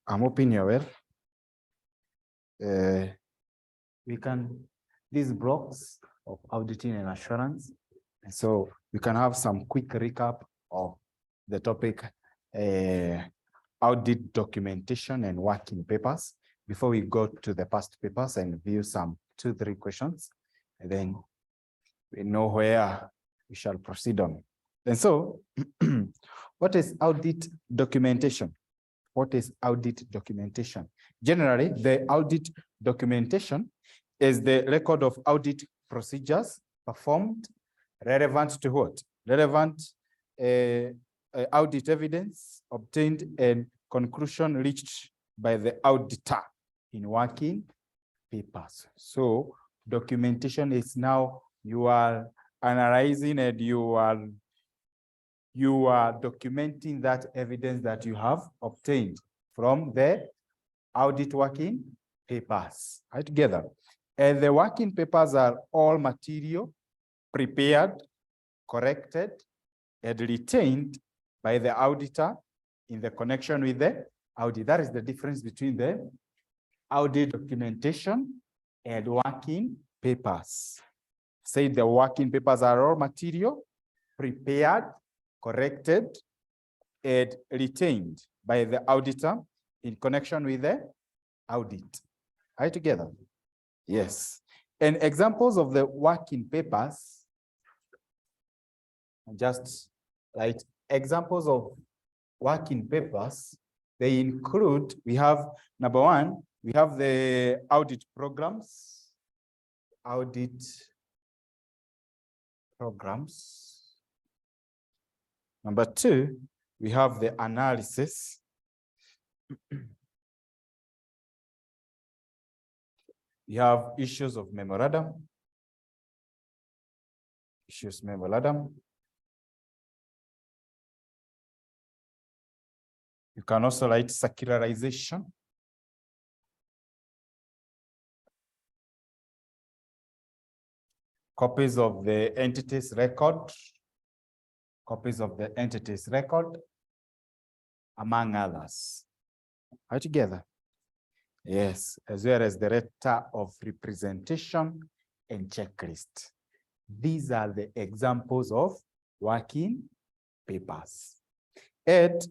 I'm hoping you're well. These blocks of auditing and assurance. And so we can have some quick recap of the topic, audit documentation and working papers, before we go to the past papers and view some 2-3 questions. And then we know where we shall proceed on. And so, what is audit documentation? What is audit documentation? Generally, the audit documentation is the record of audit procedures performed relevant to what? Relevant audit evidence obtained and conclusion reached by the auditor in working papers. So documentation is now you are analyzing and you are documenting that evidence that you have obtained from the audit working papers. Right, together. And the working papers are all material prepared, corrected, and retained by the auditor in the connection with the audit. That is the difference between the audit documentation and working papers. Say the working papers are all material prepared, corrected, and retained by the auditor in connection with the audit. Are you together? Yes. And examples of the working papers, just like examples of working papers, they include, we have number one, we have the audit programs. Audit programs. Number two, we have the analysis. We have issues of memorandum. Issues memorandum. You can also write circularization. Copies of the entity's record. Copies of the entity's record, among others. Are you together? Yes, as well as the letter of representation and checklist. These are the examples of working papers. And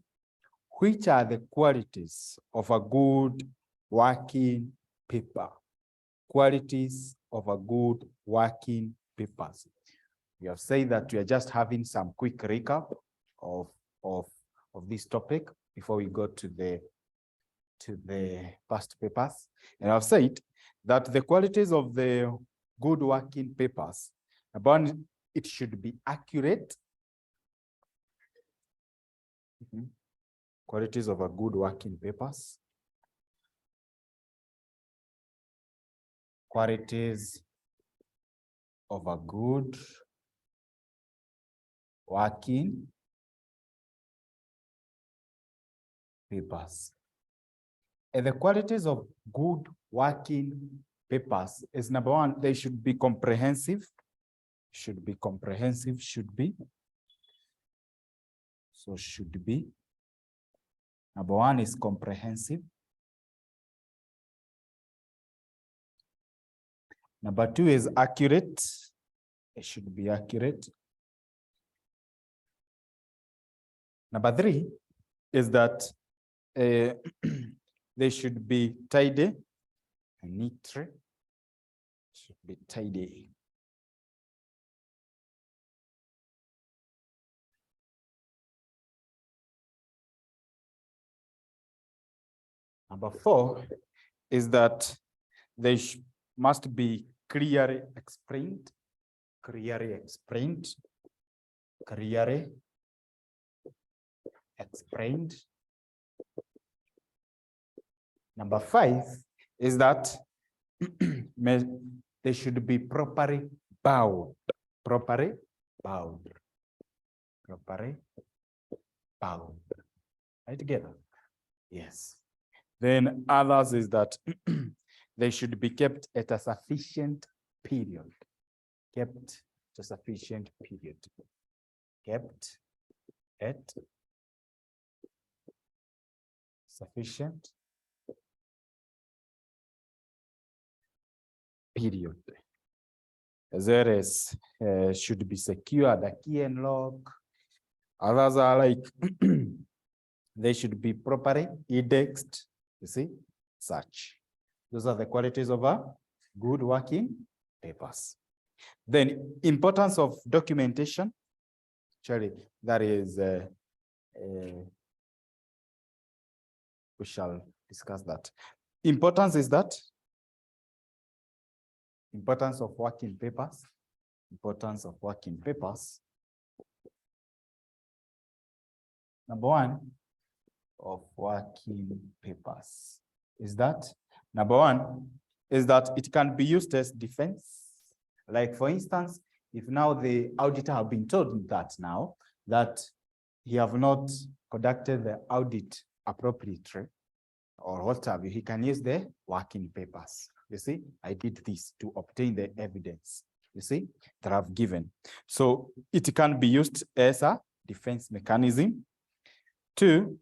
which are the qualities of a good working paper? Qualities of a good working paper. We have said that we are just having some quick recap of this topic before we go to the past papers. And I've said that the qualities of the good working papers, about it should be accurate. Qualities of a good working papers. Qualities of a good working papers. And the qualities of good working papers is number one, they should be comprehensive. Should be comprehensive, should be. So should be. Number one is comprehensive. Number two is accurate. It should be accurate. Number three is that they should be tidy and neat. Should be tidy. Number four is that they must be clearly explained, clearly explained, clearly explained. Number five is that they should be properly bound, properly bound, properly bound. Right together? Yes. Then others is that they should be kept at a sufficient period. Kept at a sufficient period. Kept at sufficient period. As well as should be secured, a key and lock. Others are like they should be properly indexed, you see, such. Those are the qualities of a good working papers. Then importance of documentation, actually, that is, we shall discuss that. Importance is that, importance of working papers, importance of working papers. Number one of working papers is that, number one is that it can be used as defense. Like for instance, if now the auditor have been told that now that he have not conducted the audit appropriately or what have you, he can use the working papers. You see, I did this to obtain the evidence, you see, that I've given. So it can be used as a defense mechanism. Two,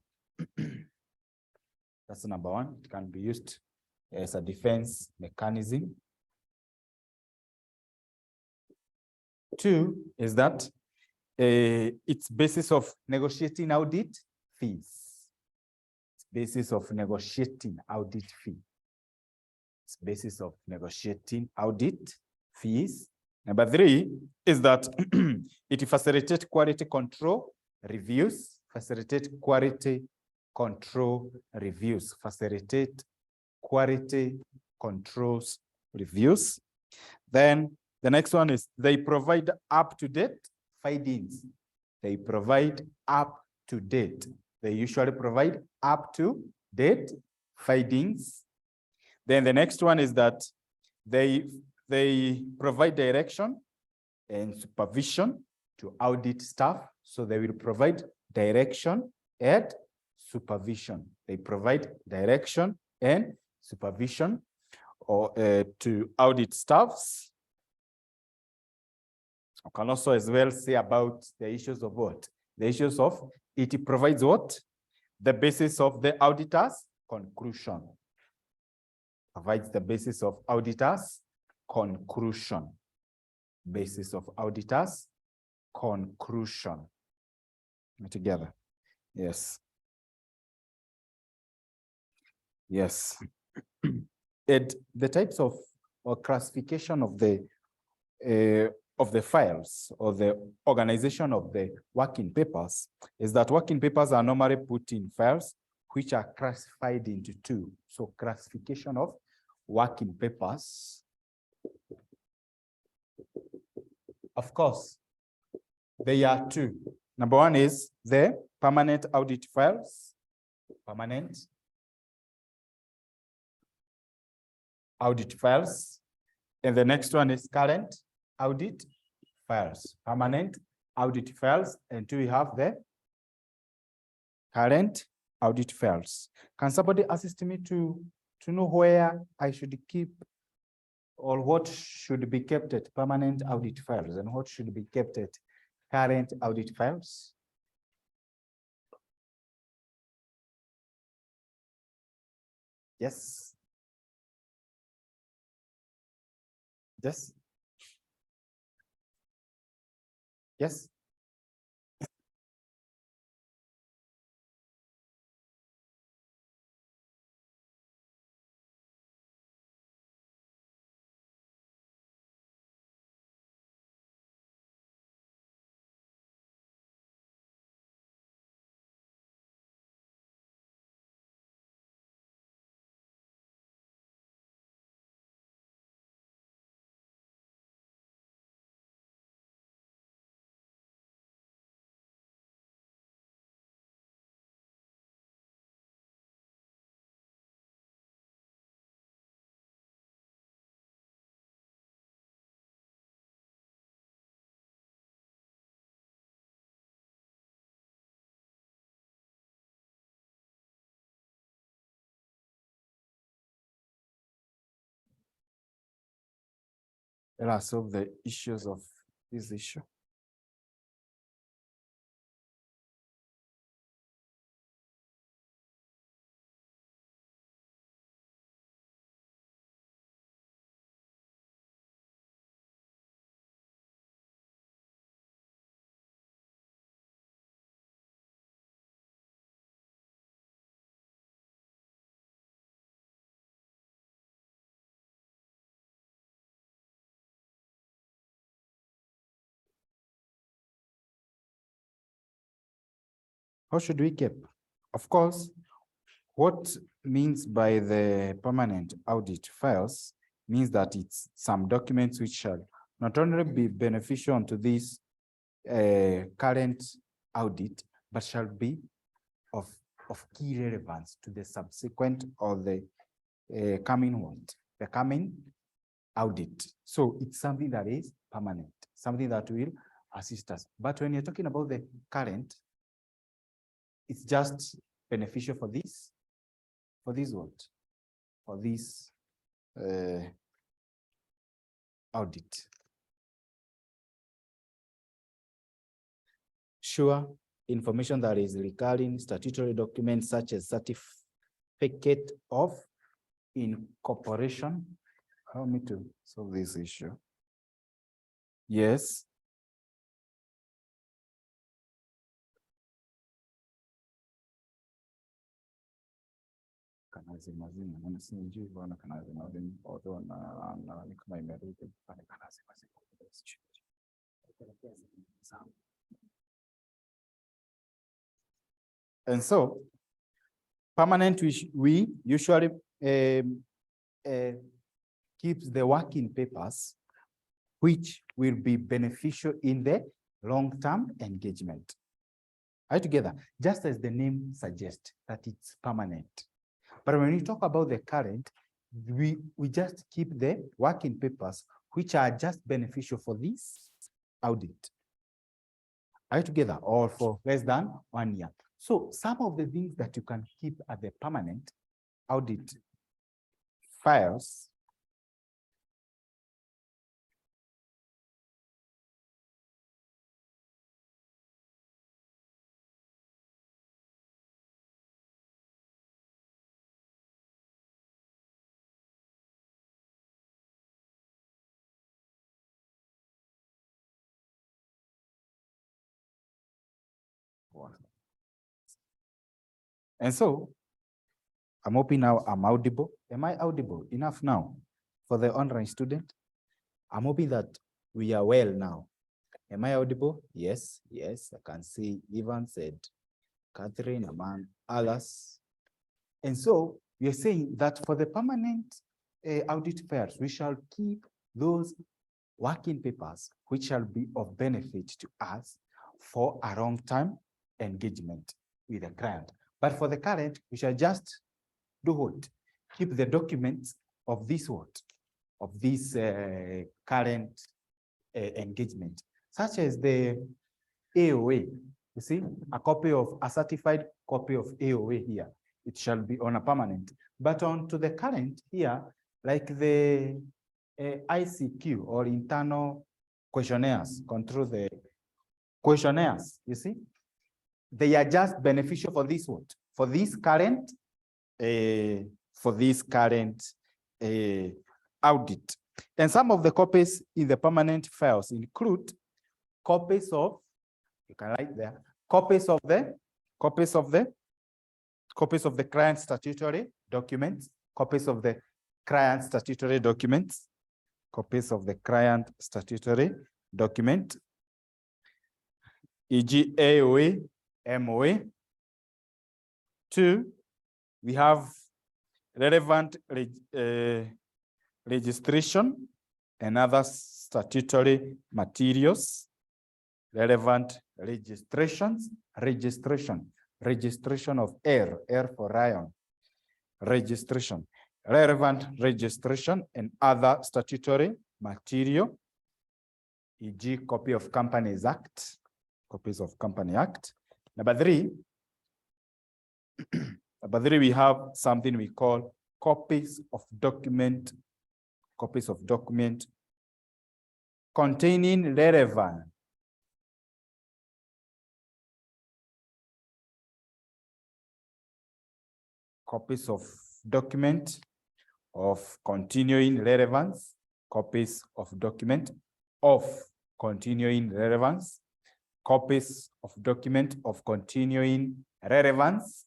that's number one, it can be used as a defense mechanism. Two is that it's basis of negotiating audit fees. It's basis of negotiating audit fee. It's basis of negotiating audit fees. Number three is that it facilitates quality control reviews, facilitate quality control reviews, facilitate quality controls reviews. Then the next one is they provide up-to-date findings. They provide up-to-date. They usually provide up-to-date findings. Then the next one is that they provide direction and supervision to audit staff. So they will provide direction and supervision. They provide direction and supervision or to audit staffs. I can also as well say about the issues of what? The issues of it provides what? The basis of the auditor's conclusion. Provides the basis of auditor's conclusion. Basis of auditor's conclusion. Together. Yes. Yes. And the types of or classification of the files or the organization of the working papers is that working papers are normally put in files which are classified into two. So classification of working papers. Of course, there are two. Number one is the permanent audit files. Permanent audit files. And the next one is current audit files, permanent audit files, and we have the current audit files. Can somebody assist me to know where I should keep or what should be kept at permanent audit files and what should be kept at current audit files? Yes. Yes. Yes. Let us solve the issues of this issue. How should we keep? Of course, what means by the permanent audit files means that it's some documents which shall not only be beneficial to this current audit, but shall be of key relevance to the subsequent or the coming audit. So it's something that is permanent, something that will assist us. But when you're talking about the current, it's just beneficial for this what? For this audit. Sure, information that is regarding statutory documents such as certificate of incorporation. Allow me to solve this issue. Yes. And so, permanent, we usually keeps the working papers, which will be beneficial in the long-term engagement. Are you together? Just as the name suggests that it's permanent. But when we talk about the current, we just keep the working papers, which are just beneficial for this audit. Are you together? Or for less than 1 year. So some of the things that you can keep at the permanent audit files and so I'm hoping now I'm audible. Am I audible enough now for the online student? I'm hoping that we are well now. Am I audible? Yes, yes, I can see Ivan said, Catherine, among others. And so we are saying that for the permanent audit fairs, we shall keep those working papers which shall be of benefit to us for a long-term engagement with the client. But for the current, we shall just do what? Keep the documents of this what? Of this current engagement, such as the AOA. You see, a certified copy of AOA here. It shall be on a permanent. But on to the current here, like the ICQ or internal questionnaires, control the questionnaires, you see, they are just beneficial for this what? For this current audit. And some of the copies in the permanent files include copies of, you can write there, copies of the client statutory documents, copies of the client statutory documents, copies of the client statutory document, e.g. AOA, MOA. 2, we have relevant registration and other statutory materials, relevant registrations, registration of R for Ryan, registration, relevant registration and other statutory material, e.g. copy of Companies Act, copies of Company Act. Number 3, we have something we call copies of document containing relevant copies of document of continuing relevance, copies of document of continuing relevance, copies of document of continuing relevance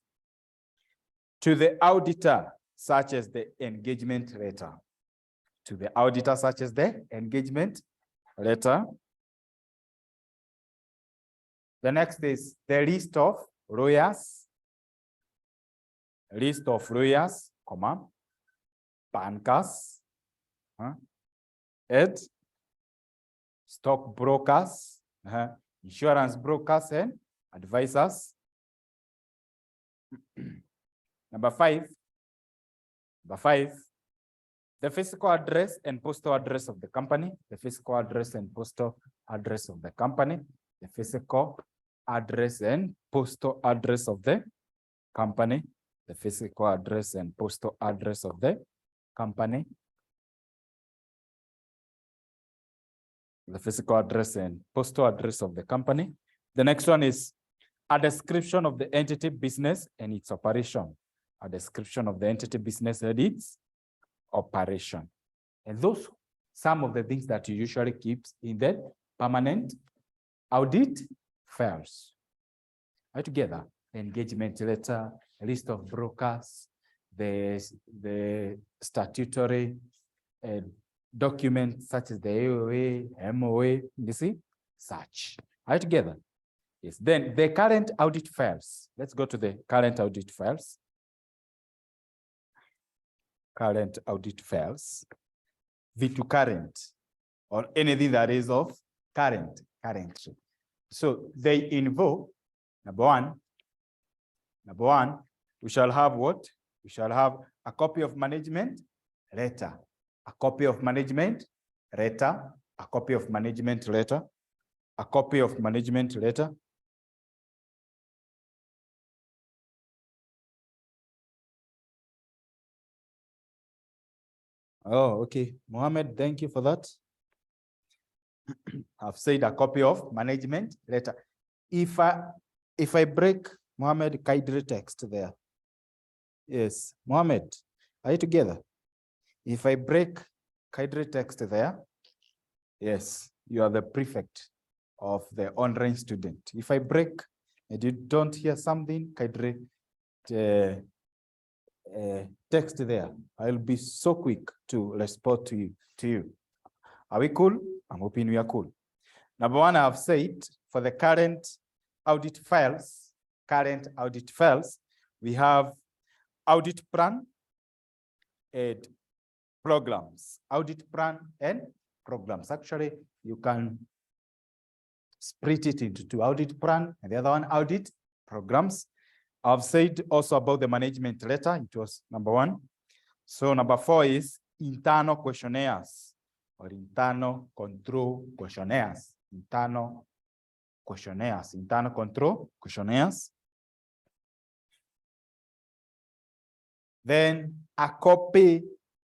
to the auditor, such as the engagement letter. To the auditor, such as the engagement letter. The next is the list of lawyers, list of lawyers, comma, bankers, and stockbrokers, insurance brokers and advisors. Number five, the physical address and postal address of the company, the physical address and postal address of the company, the physical address and postal address of the company, the physical address and postal address of the company, the physical address and postal address of the company. The next one is a description of the entity, business, and its operation. A description of the entity, business, and its operation. And those, some of the things that you usually keep in the permanent audit files. Right, together, the engagement letter, a list of brokers, the statutory documents such as the AOA, MOA, you see, such. Right, together. Yes, then the current audit files. Let's go to the current audit files. Current audit files. V2 current, or anything that is of current. So they involve, number one, we shall have what? We shall have a copy of management letter, a copy of management letter, a copy of management letter, a copy of management letter. Oh, okay. Mohammed, thank you for that. I've said a copy of management letter. If I break Mohammed Kaidri text there. Yes, Mohammed, are you together? If I break Kaidri text there, yes, you are the prefect of the online student. If I break and you don't hear something, Kaidri text there, I'll be so quick to respond to you. Are we cool? I'm hoping we are cool. Number one, I've said for the current audit files, we have audit plan and programs. Audit plan and programs. Actually, you can split it into two: audit plan and the other one, audit programs. I've said also about the management letter. It was number one. So number four is internal questionnaires or internal control questionnaires. Internal control questionnaires. Then a copy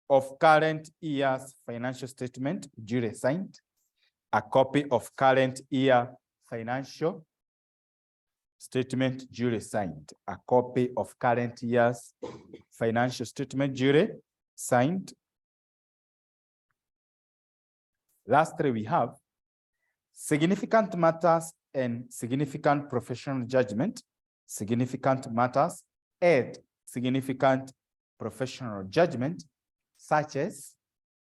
of current year's financial statement duly signed. A copy of current year financial statement duly signed. A copy of current year's financial statement duly signed. Lastly, we have significant matters and significant professional judgment. Significant matters and significant professional judgment, such as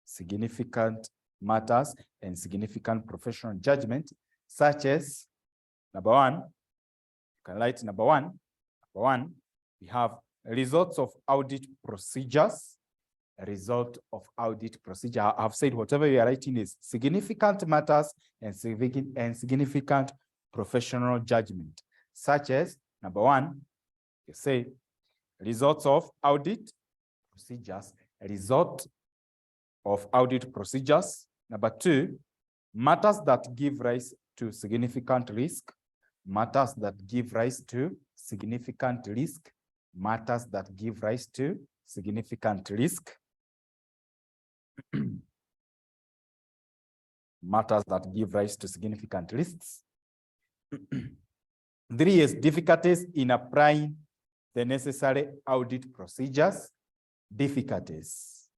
significant matters and significant professional judgment, such as number one, you can write number one. Number one, we have results of audit procedures. A result of audit procedure. I've said whatever you are writing is significant matters and significant professional judgment, such as number one, you say results of audit procedures, a result of audit procedures. Number two, matters that give rise to significant risk, matters that give rise to significant risk, matters that give rise to significant risk. Matters that give rise to significant risks. 3 is difficulties in applying the necessary audit procedures. Difficulties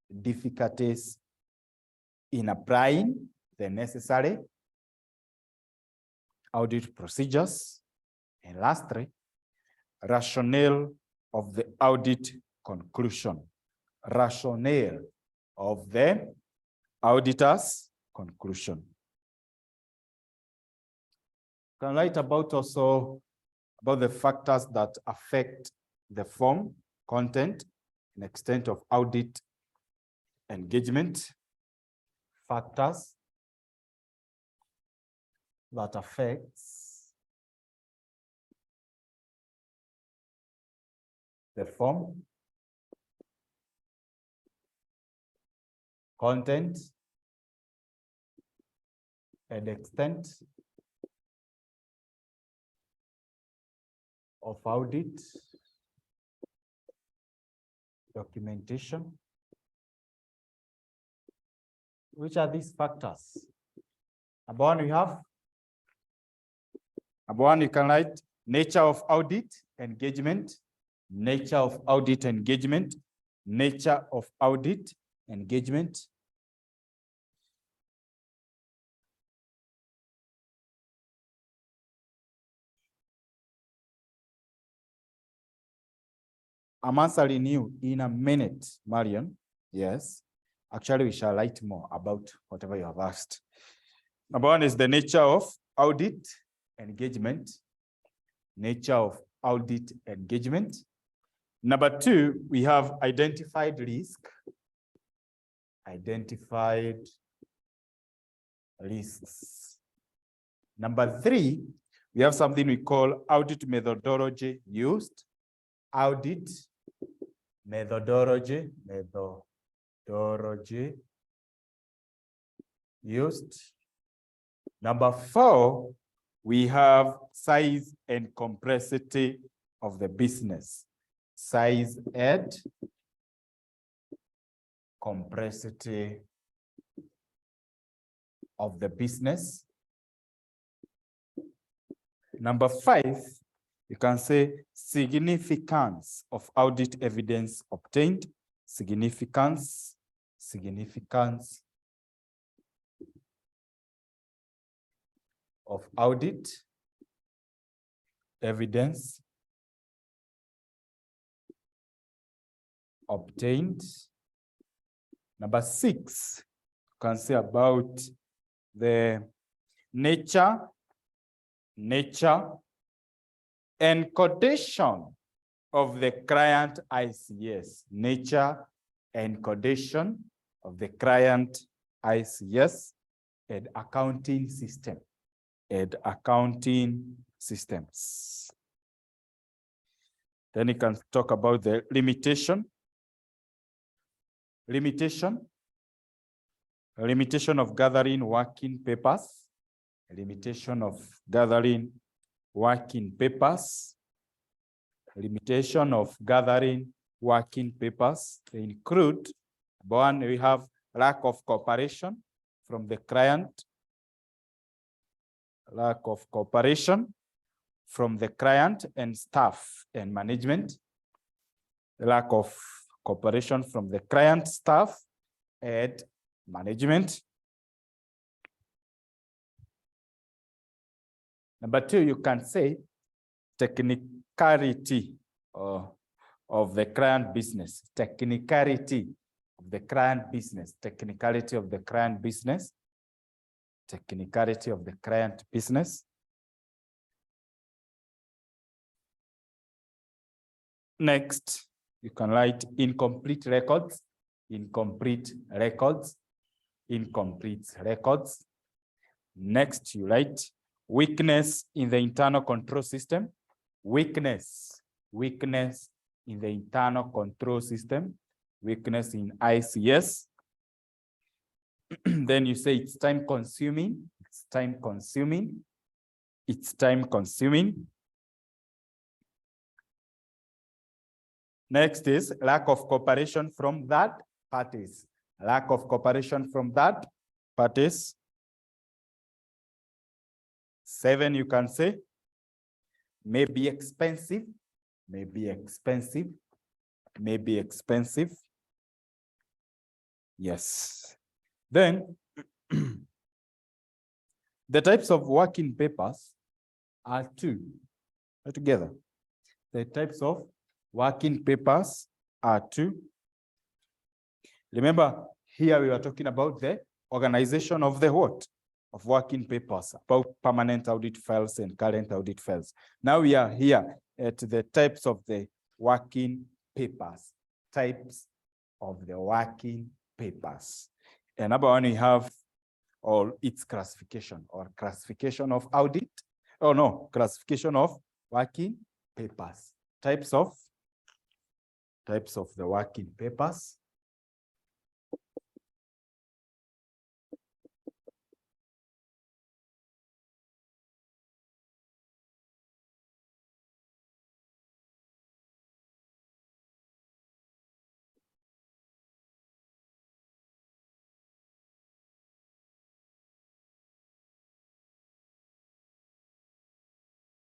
in applying the necessary audit procedures. And lastly, rationale of the audit conclusion. Rationale of the auditor's conclusion. Can write about also about the factors that affect the form, content, and extent of audit engagement. Factors that affects the form, content, and extent of audit documentation. Which are these factors? Number one, we have. Number one, you can write nature of audit engagement, nature of audit engagement, nature of audit engagement. I'm answering you in a minute, Marion. Yes. Actually, we shall write more about whatever you have asked. Number one is the nature of audit engagement. Nature of audit engagement. Number two, we have identified risk. Identified risks. Number three, we have something we call audit methodology used. Audit methodology used. Number four, we have size and complexity of the business. Size and complexity of the business. Number five, you can say significance of audit evidence obtained. Significance of audit evidence obtained. Number six, you can say about the nature and condition of the client ICS. Nature and condition of the client ICS and accounting system. And accounting systems. Then you can talk about the limitation. Limitation of gathering working papers. Limitation of gathering working papers. Limitation of gathering working papers. They include, one, we have lack of cooperation from the client. Lack of cooperation from the client and staff and management. Lack of cooperation from the client, staff, and management. Number two, you can say technicality of the client business. Technicality of the client business. Technicality of the client business. Technicality of the client business. Next, you can write incomplete records. Incomplete records. Incomplete records. Next, you write weakness in the internal control system. Weakness in the internal control system. Weakness in ICS. Then you say it's time consuming. It's time consuming. It's time consuming. Next is lack of cooperation from that parties. Lack of cooperation from that parties. 7, you can say may be expensive. May be expensive. May be expensive. Yes. Then, the types of working papers are two. Together. The types of working papers are two. Remember, here we are talking about the organization of the what? of working papers about permanent audit files and current audit files. Now we are here at the types of the working papers, types of the working papers. And number one, we have all its classification or classification of audit. Oh no, classification of working papers, types of the working papers.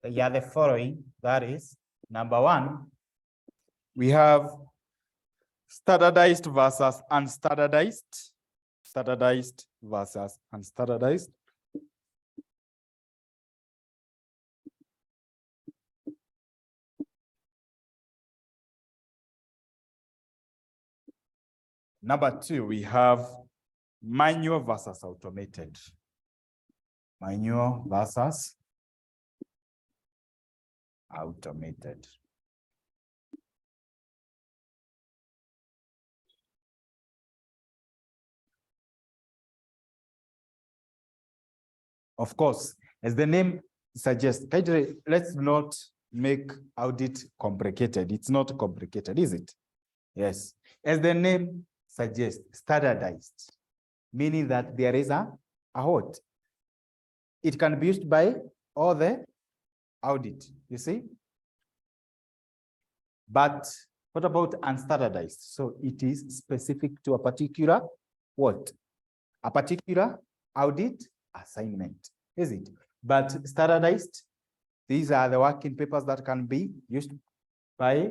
Yeah, the following, that is, number one, we have standardized versus unstandardized, standardized versus unstandardized. Number two, we have manual versus automated. Manual versus automated. Of course, as the name suggests, let's not make audit complicated. It's not complicated, is it? Yes. As the name suggests, standardized, meaning that there is a what? It can be used by all the audit, you see? But what about unstandardized? So it is specific to a particular what? A particular audit assignment, is it? But standardized, these are the working papers that can be used by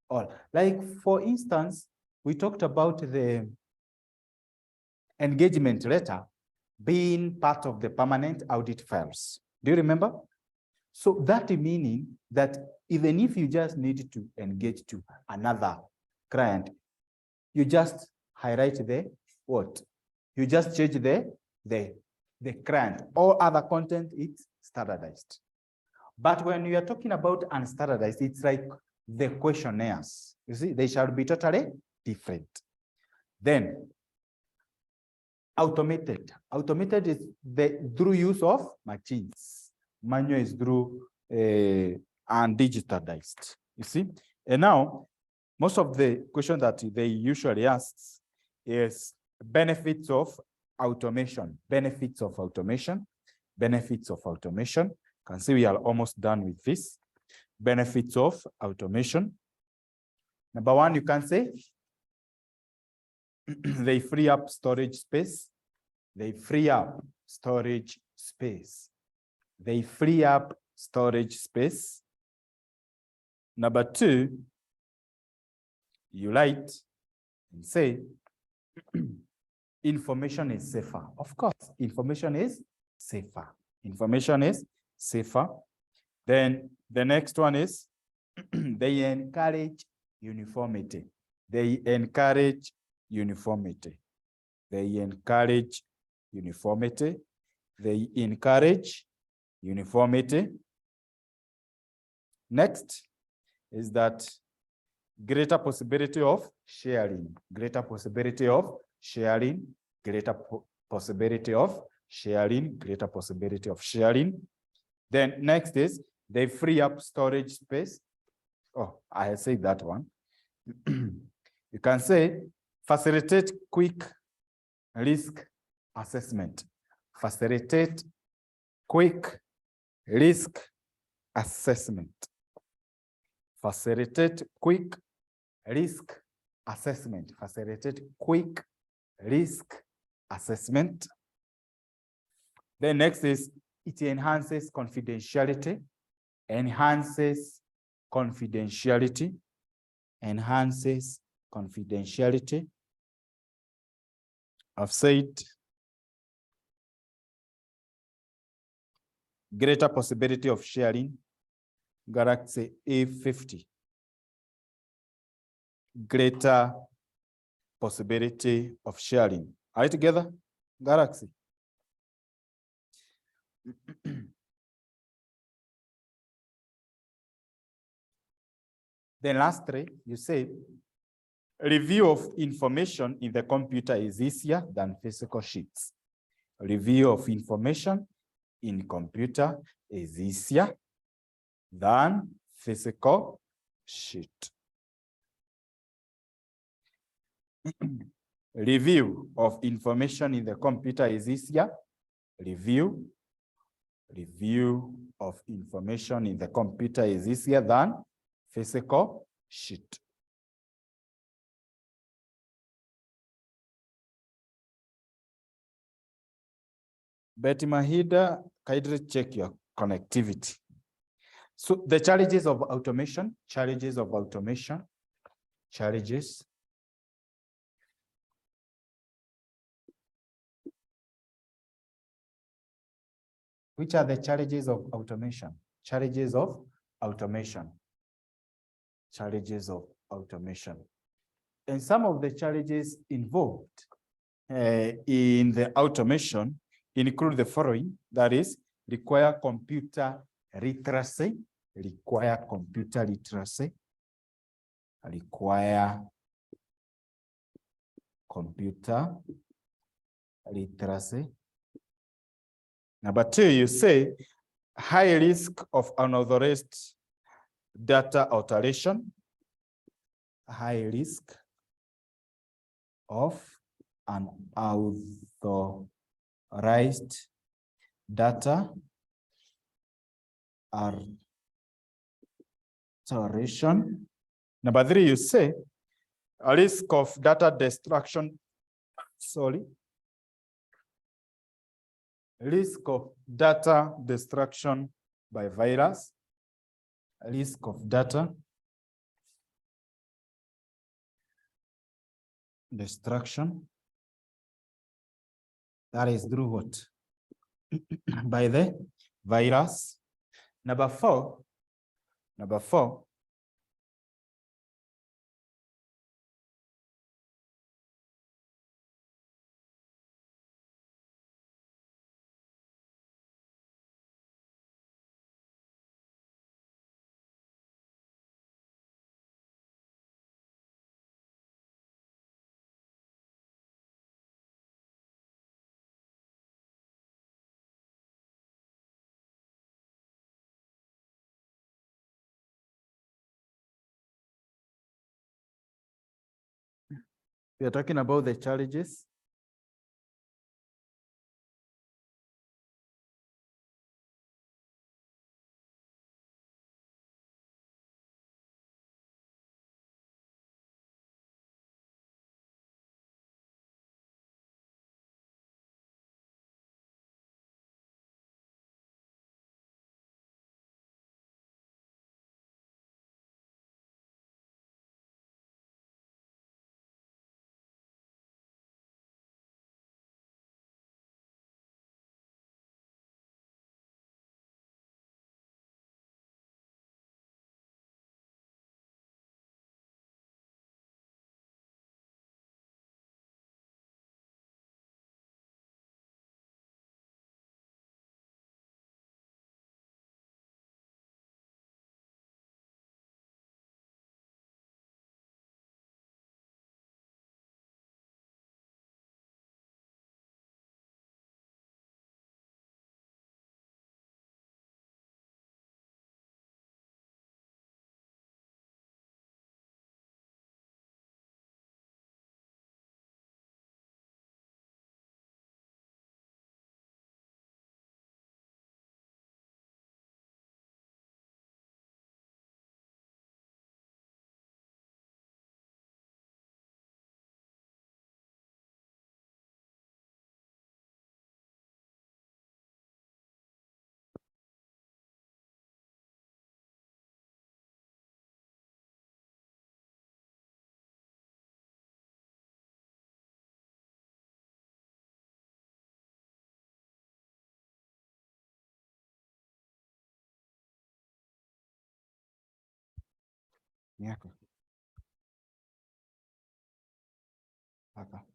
all. Like, for instance, we talked about the engagement letter being part of the permanent audit files. Do you remember? So that meaning that even if you just need to engage to another client, you just highlight the what? You just change the client. All other content is standardized. But when you are talking about unstandardized, it's like the questionnaires. You see, they shall be totally different. Then automated. Automated is through use of machines. Manual is through and digitalized. You see, and now most of the questions that they usually ask is benefits of automation. Benefits of automation. Benefits of automation. You can see we are almost done with this. Benefits of automation. Number one, you can say they free up storage space. They free up storage space. They free up storage space. Number two, you write and say information is safer. Of course, information is safer. Information is safer. Then the next one is they encourage uniformity. They encourage uniformity. They encourage uniformity. They encourage uniformity. Next is that greater possibility of sharing. Greater possibility of sharing. Greater possibility of sharing. Greater possibility of sharing. Then next is they free up storage space. Oh, I have said that one. You can say facilitate quick risk assessment. Facilitate quick risk assessment. Facilitate quick risk assessment. Facilitate quick risk assessment. Then next is it enhances confidentiality. Enhances confidentiality. Enhances confidentiality. I've said greater possibility of sharing. Galaxy A50. Greater possibility of sharing. Are you together? Galaxy. Then lastly, you say review of information in the computer is easier than physical sheets. Review of information in computer is easier than physical sheet. Review of information in the computer is easier. Review of information in the computer is easier than physical sheet. Betty Mahida, kindly check your connectivity. So the challenges of automation. Which are the challenges of automation? Challenges of automation. And some of the challenges involved in the automation include the following, that is, require computer literacy, Number two, you say high risk of unauthorized data alteration, high risk of unauthorized data alteration. Number three, you say a risk of data destruction, risk of data destruction by virus, risk of data destruction, that is through what? By the virus. Number four, we are talking about the challenges. Yako. Hapa.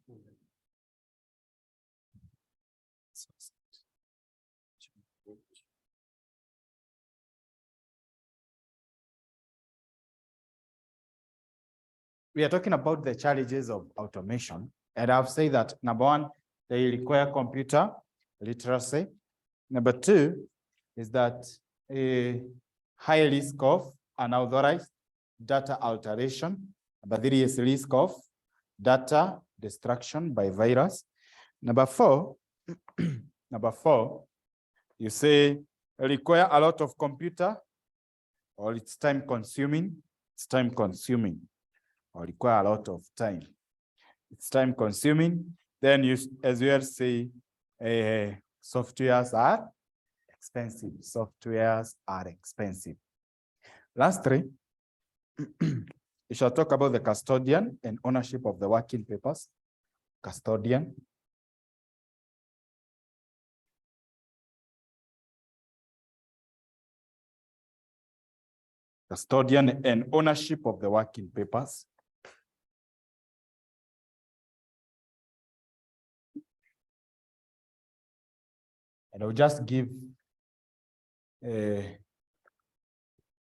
we are talking about the challenges of automation. And I've said that number one, they require computer literacy. Number two is that a high risk of unauthorized data alteration. Number three is risk of data destruction by virus. Number four, you say require a lot of computer, or it's time consuming. It's time consuming, or require a lot of time. It's time consuming. Then you, as you say, softwares are expensive. Softwares are expensive. Lastly, we shall talk about the custodian and ownership of the working papers. Custodian. Custodian and ownership of the working papers. And I'll just give who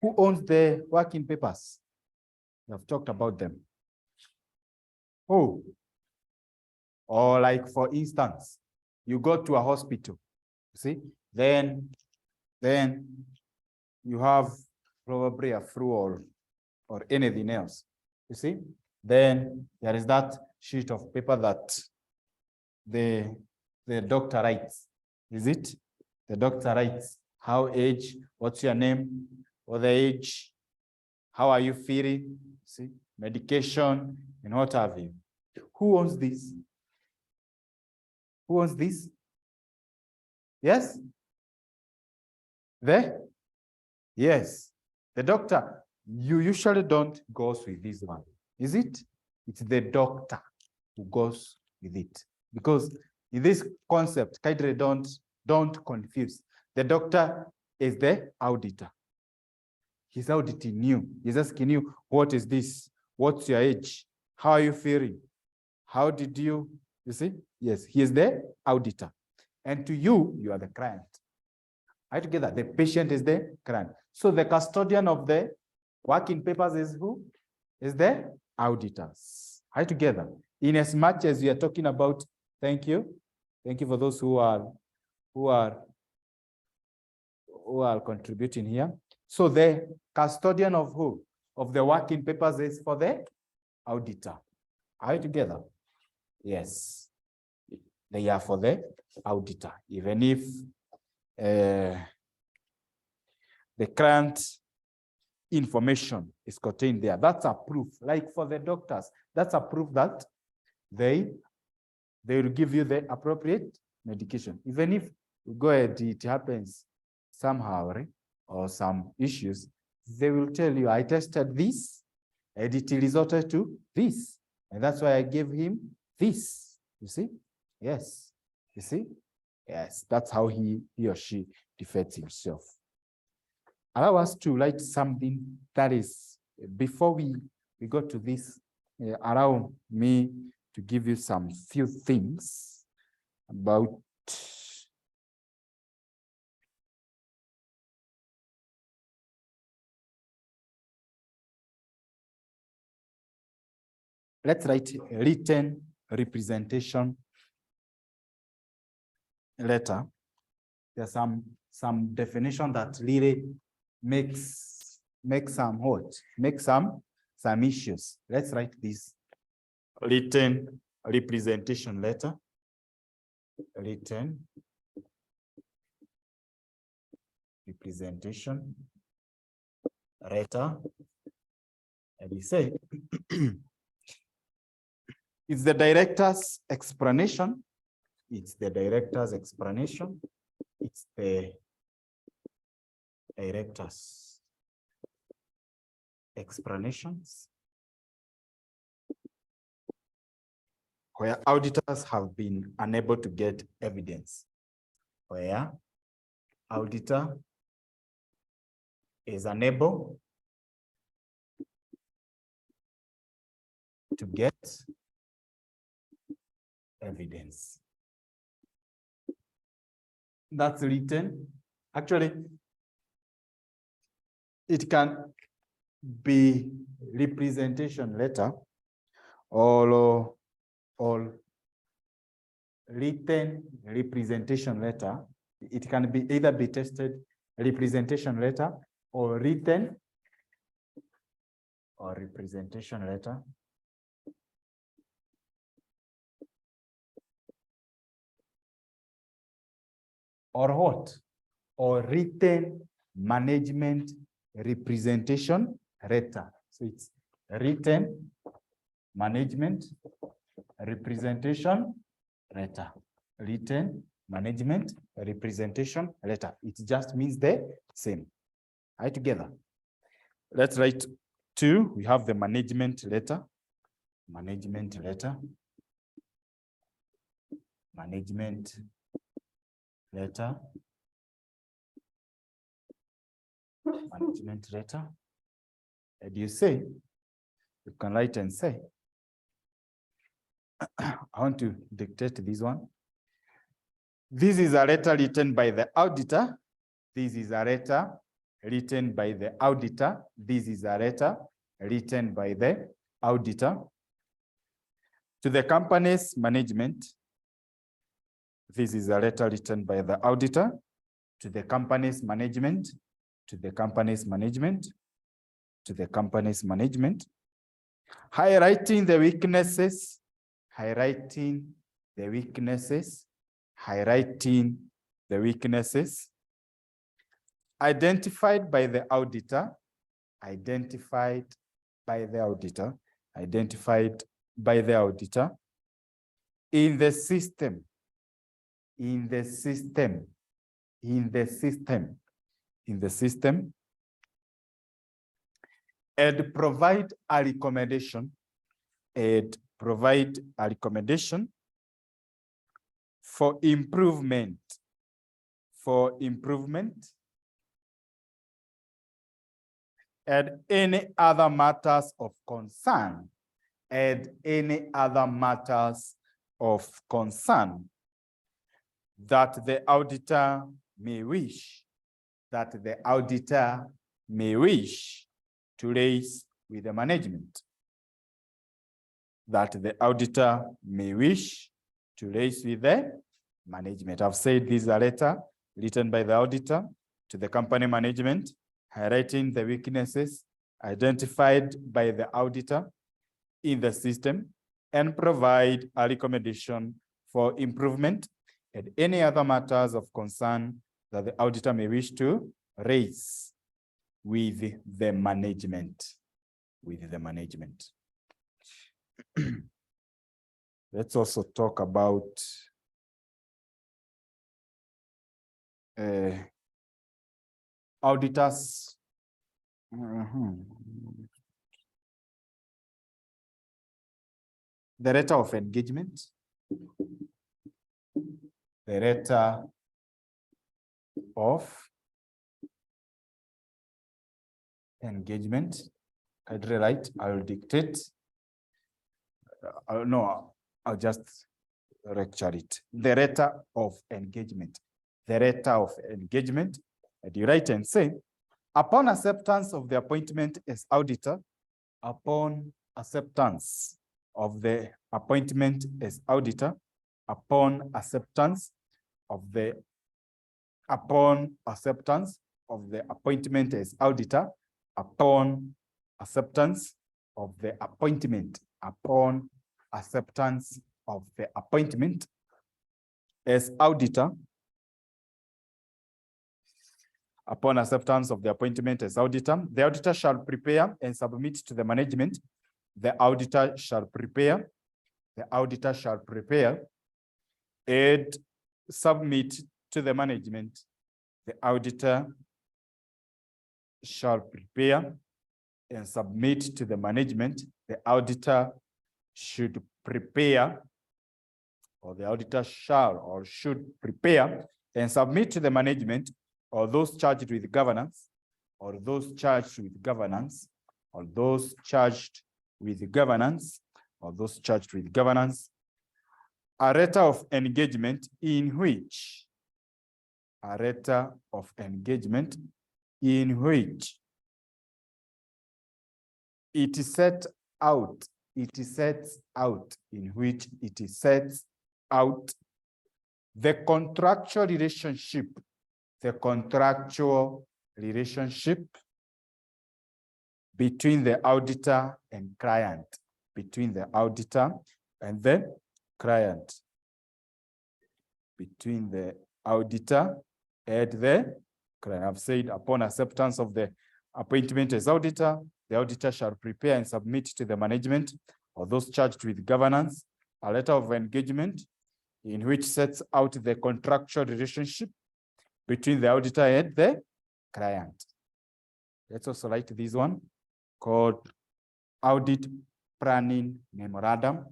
owns the working papers? We have talked about them. Who? Or like, for instance, you go to a hospital, see, then you have probably a flu or anything else, you see, then there is that sheet of paper that the doctor writes. Is it? The doctor writes, how age, what's your name, or the age, how are you feeling, see, medication, and what have you. Who owns this? Who owns this? Yes? Yes. The doctor. You usually don't go with this one. Is it? It's the doctor who goes with it. Because in this concept, kindly don't confuse. The doctor is the auditor. He's auditing you. He's asking you, what is this? What's your age? How are you feeling? How did you see? Yes, he is the auditor. And to you, you are the client. Are you together? The patient is the client. So the custodian of the working papers is who? Is the auditors. Are you together? In as much as we are talking about, thank you. Thank you for those who are contributing here. So the custodian of who? Of the working papers is for the auditor. Are you together? Yes. They are for the auditor. Even if the client information is contained there, that's a proof. Like for the doctors, that's a proof that they will give you the appropriate medication. Even if you go ahead, it happens somehow, right? Or some issues, they will tell you, I tested this, and it resulted to this. And that's why I gave him this. You see? Yes. You see? Yes. That's how he or she defends himself. Allow us to write something that is, before we go to this, allow me to give you some few things about let's write written representation letter. There's some definition that really makes some what? Make some issues. Let's write this written representation letter. Written representation letter. And we say it's the director's explanation. It's the director's explanation. It's the director's explanations where auditors have been unable to get evidence. Where auditor is unable to get evidence. That's written. Actually, it can be representation letter or written representation letter. It can be either be tested representation letter or written or representation letter. Or what? Or written management representation letter. So it's written management representation letter. Written management representation letter. It just means the same. All right, together. Let's write two. We have the management letter. Management letter. Management letter. Management letter. And you say, you can write and say, I want to dictate this one. This is a letter written by the auditor. This is a letter written by the auditor. This is a letter written by the auditor. To the company's management. This is a letter written by the auditor. To the company's management. To the company's management. To the company's management. Highlighting the weaknesses. Highlighting the weaknesses. Highlighting the weaknesses. Identified by the auditor. Identified by the auditor. Identified by the auditor. In the system. In the system. In the system. In the system. And provide a recommendation. And provide a recommendation for improvement. For improvement. And any other matters of concern. And any other matters of concern that the auditor may wish. That the auditor may wish to raise with the management. That the auditor may wish to raise with the management. I've said this is a letter written by the auditor to the company management, highlighting the weaknesses identified by the auditor in the system and provide a recommendation for improvement and any other matters of concern that the auditor may wish to raise with the management. With the management. Let's also talk about auditors. The letter of engagement. The letter of engagement. I'd write, I'll dictate. No, I'll just lecture it. The letter of engagement. The letter of engagement. And you write and say, upon acceptance of the appointment as auditor, upon acceptance of the appointment as auditor, upon acceptance of the appointment as auditor, upon acceptance of the appointment, upon acceptance of the appointment as auditor, upon acceptance of the appointment as auditor, the auditor shall prepare and submit to the management. The auditor shall prepare, and submit to the management. The auditor shall prepare and submit to the management. The auditor should prepare, or the auditor shall or should prepare and submit to the management, or those charged with governance, or those charged with governance, or those charged with governance, or those charged with governance, a letter of engagement in which, a letter of engagement in which it is set out it sets out, the contractual relationship between the auditor and client, between the auditor and the client, between the auditor and the client. I've said upon acceptance of the appointment as auditor, the auditor shall prepare and submit to the management or those charged with governance a letter of engagement in which sets out the contractual relationship between the auditor and the client. Let's also write this one called Audit Planning Memorandum.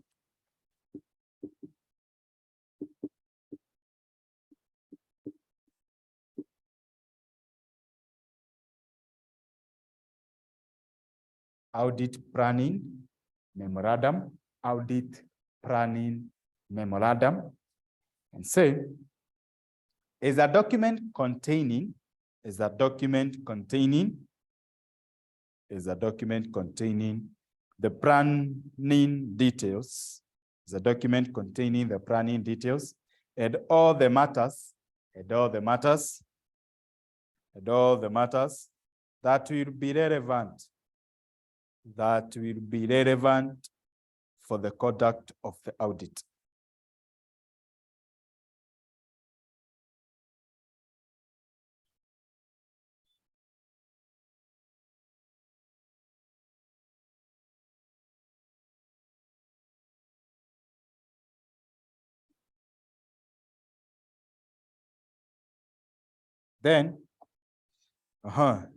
Audit Planning Memorandum, Audit Planning Memorandum, and say, is a document containing the planning details, and all the matters that will be relevant for the conduct of the audit. Then, I'd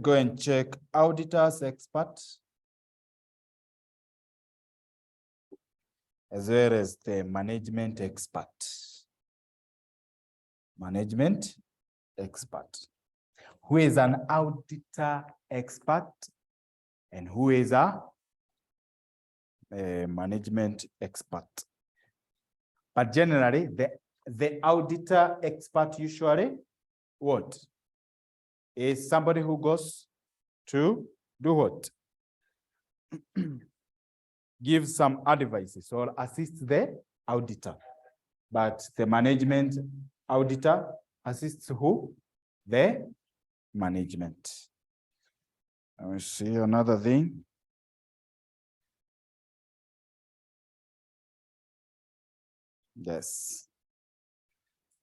go and check auditors expert as well as the management expert. Who is an auditor expert and who is a management expert. But generally, the auditor expert usually what? Is somebody who goes to do what? Give some advices or assist the auditor. But the management auditor assists who? The management. Let me see another thing. Yes.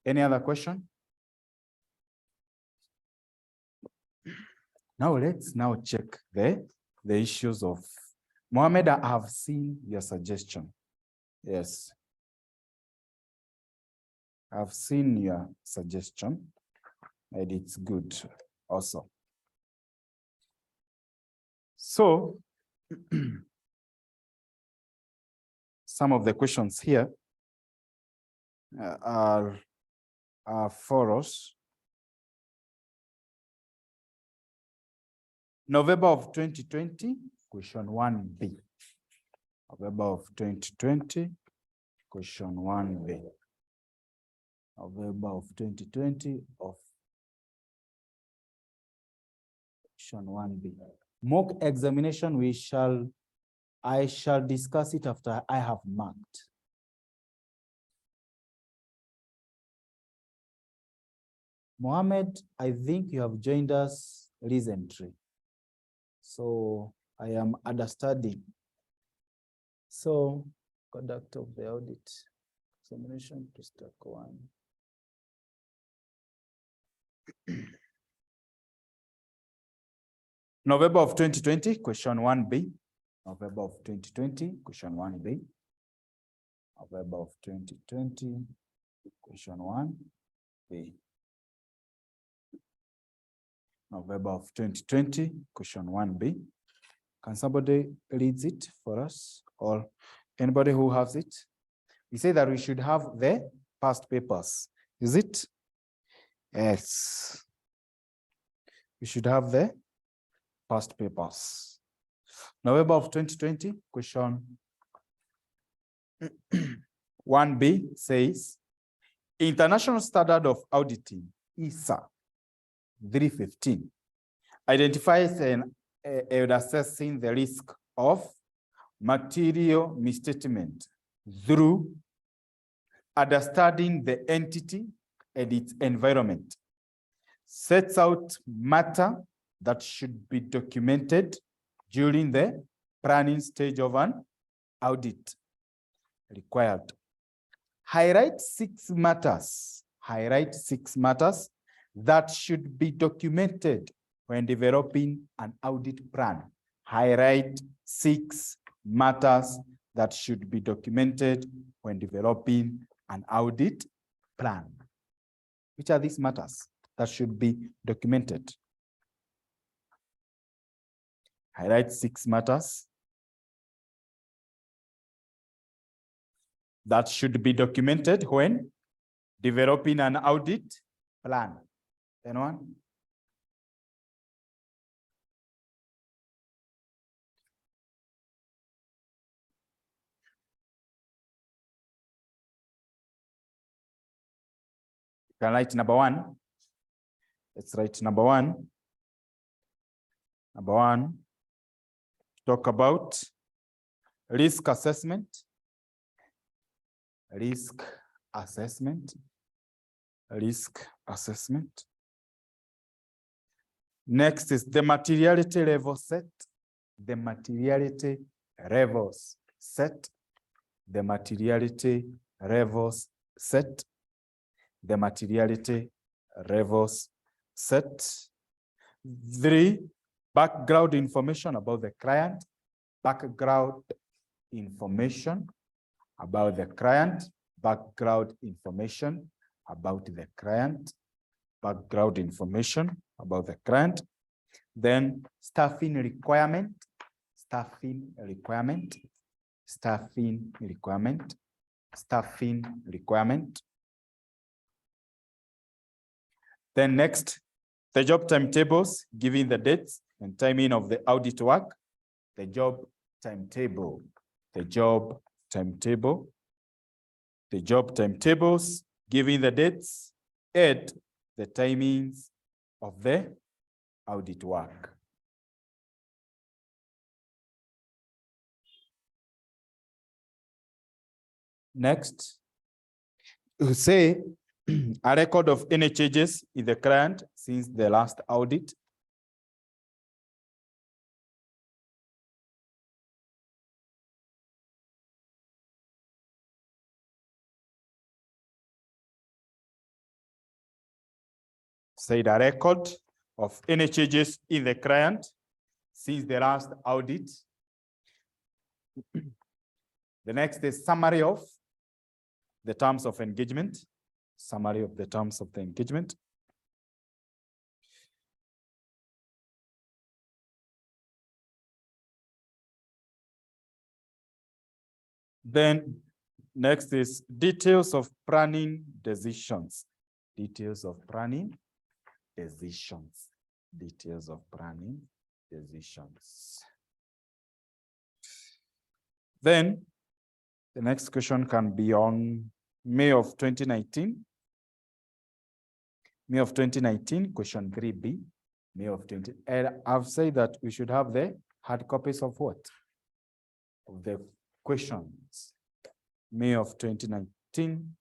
Any other question? Now let's check the issues of Mohammed. I have seen your suggestion. Yes. I've seen your suggestion and it's good also. So some of the questions here are for us. November of 2020, question 1B. November of 2020, question 1B. November of 2020 of question 1B. Mock examination, I shall discuss it after I have marked. Mohammed, I think you have joined us recently. So I am understanding. So conduct of the audit examination to stack 1. November of 2020, question 1B. November of 2020, question 1B. November of 2020, question 1B. November of 2020, question 1B. Can somebody read it for us, or anybody who has it? We say that we should have the past papers. Is it? Yes. We should have the past papers. November of 2020, question 1B says, International Standard of Auditing, ISA 315, identifies and assessing the risk of material misstatement through understanding the entity and its environment, sets out matter that should be documented during the planning stage of an audit required. Highlight 6 matters. Highlight 6 matters that should be documented when developing an audit plan. Highlight 6 matters that should be documented when developing an audit plan. Which are these matters that should be documented? Highlight 6 matters that should be documented when developing an audit plan. Anyone? You can write number 1. Let's write number 1. Number 1, talk about risk assessment. Risk assessment. Risk assessment. Next is the materiality level set. The materiality levels set. The materiality levels set. The materiality levels set. 3, background information about the client. Background information about the client. Background information about the client. Background information about the client. Then staffing requirement. Staffing requirement. Staffing requirement. Staffing requirement. Then next, the job timetables, giving the dates and timing of the audit work. The job timetable. The job timetable. The job timetables, giving the dates and the timings of the audit work. Next, we say a record of any changes in the client since the last audit. Say the record of any changes in the client since the last audit. The next is summary of the terms of engagement. Summary of the terms of the engagement. Then next is details of planning decisions. Details of planning decisions. Details of planning decisions. Then the next question can be on May of 2019. May of 2019, question 3B. May of 20. And I've said that we should have the hard copies of what? Of the questions. May of 2019.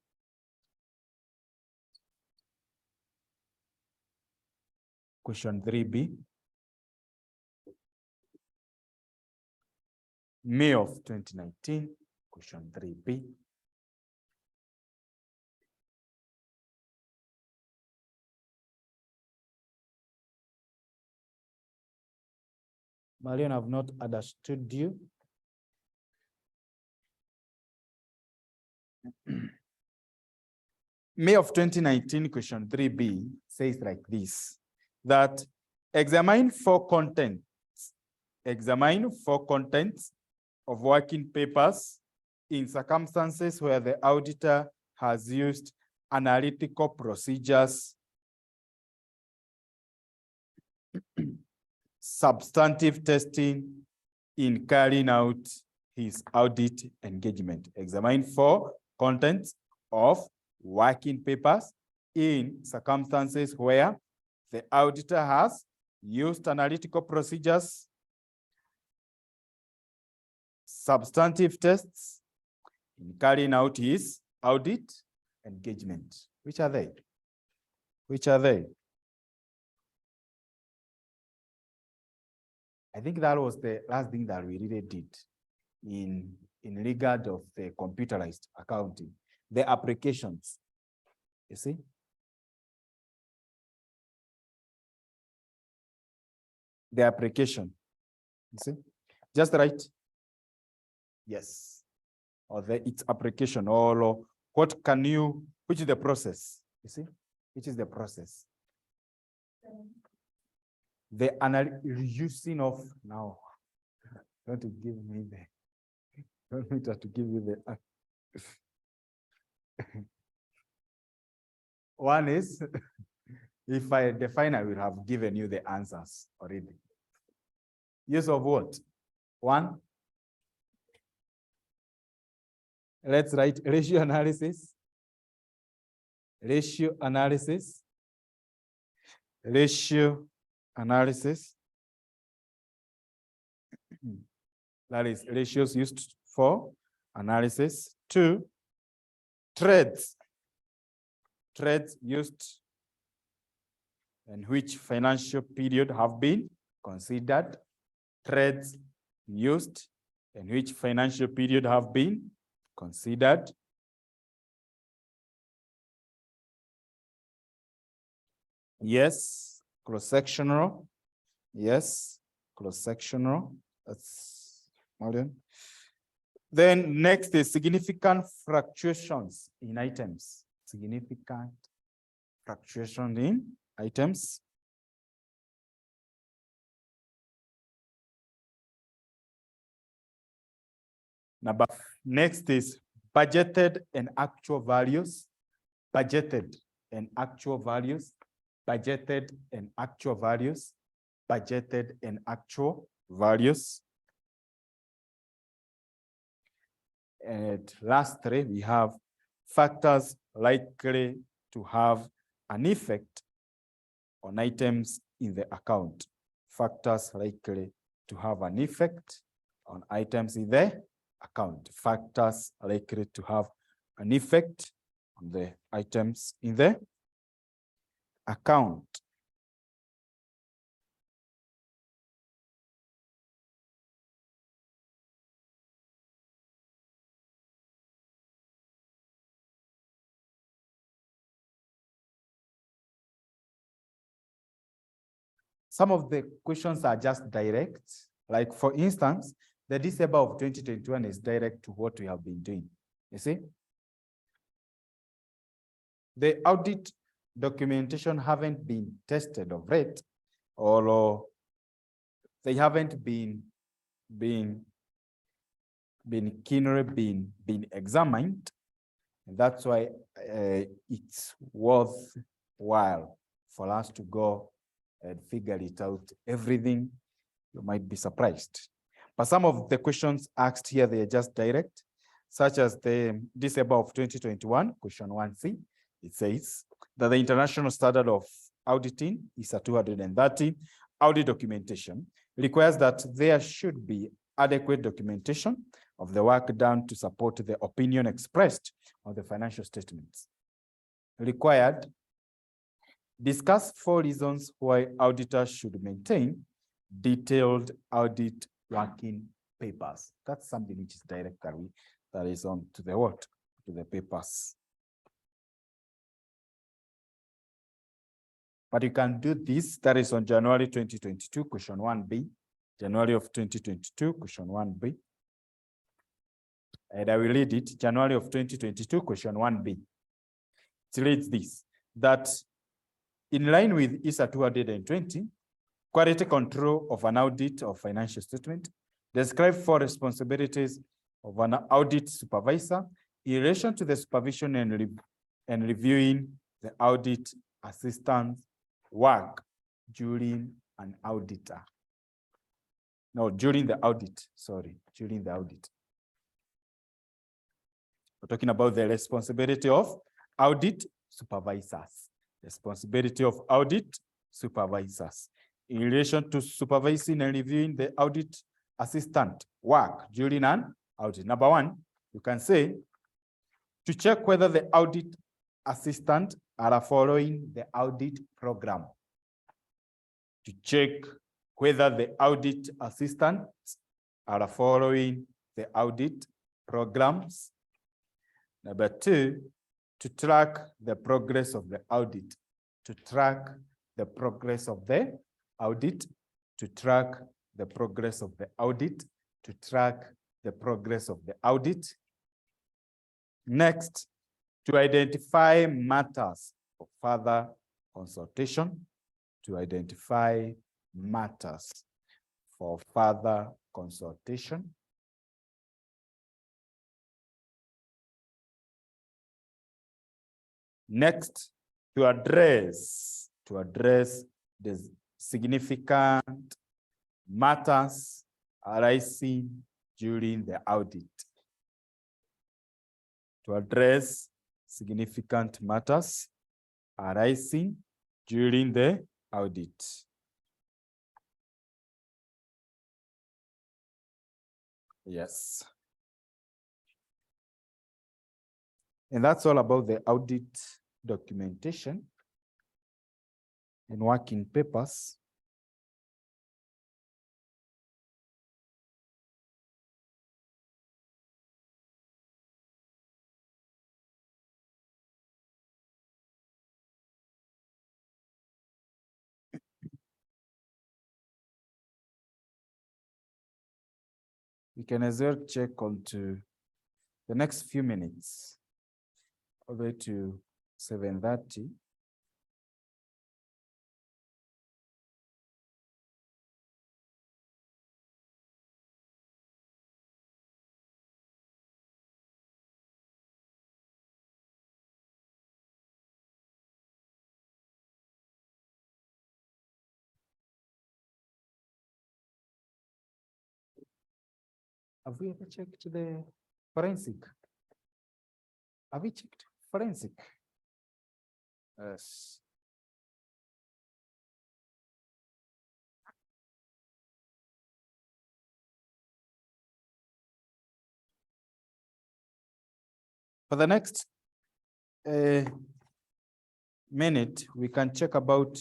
Question 3B. May of 2019, question 3B. Marion, I've not understood you. May of 2019, question 3B says like this, that examine 4 contents of working papers in circumstances where the auditor has used analytical procedures, substantive testing in carrying out his audit engagement. Examine 4 contents of working papers in circumstances where the auditor has used analytical procedures, substantive tests in carrying out his audit engagement. Which are they? Which are they? I think that was the last thing that we really did in regard of the computerized accounting, the applications. You see? The application. You see? Just right? Yes. Or its application, or what can you, which is the process? You see? Which is the process? The using of, now, don't to give me the, don't me to give you the, one is, if I define, I will have given you the answers already. Use of what? One. Let's write ratio analysis. Ratio analysis. Ratio analysis. That is ratios used for analysis. 2, trades. Trades used in which financial period have been considered. Trades used in which financial period have been considered. Yes, cross-sectional. Yes, cross-sectional. That's modern. Then next is significant fluctuations in items. Significant fluctuation in items. Number next is budgeted and actual values. Budgeted and actual values. Budgeted and actual values. Budgeted and actual values. And last 3, we have factors likely to have an effect on items in the account. Factors likely to have an effect on items in the account. Factors likely to have an effect on the items in the account. Some of the questions are just direct. Like for instance, the December of 2021 is direct to what we have been doing. You see? The audit documentation haven't been tested or read, or they haven't been keenly been examined. And that's why it's worthwhile for us to go and figure it out. Everything, you might be surprised. But some of the questions asked here, they are just direct, such as the December of 2021, question 1C. It says that the international standard of auditing, ISA 230, audit documentation requires that there should be adequate documentation of the work done to support the opinion expressed on the financial statements. Required, discuss 4 reasons why auditors should maintain detailed audit working papers. That's something which is direct that is on to the what? To the papers. But you can do this, that is on January 2022, question 1B. January of 2022, question 1B. And I will read it, January of 2022, question 1B. It reads this, that in line with ISA 220, quality control of an audit of financial statement, describe 4 responsibilities of an audit supervisor in relation to the supervision and reviewing the audit assistant's work during an auditor. No, during the audit, sorry, during the audit. We're talking about the responsibility of audit supervisors. Responsibility of audit supervisors. In relation to supervising and reviewing the audit assistant work during an audit. Number one, you can say to check whether the audit assistant are following the audit program. To check whether the audit assistants are following the audit programs. Number two, to track the progress of the audit. To track the progress of the audit. To track the progress of the audit. To track the progress of the audit. Next, to identify matters for further consultation. To identify matters for further consultation. Next, to address the significant matters arising during the audit. To address significant matters arising during the audit. Yes. And that's all about the audit documentation and working papers. We can as well check onto the next few minutes, all the way to 7:30. Have we ever checked the forensic? Have we checked forensic? Yes. For the next minute, we can check about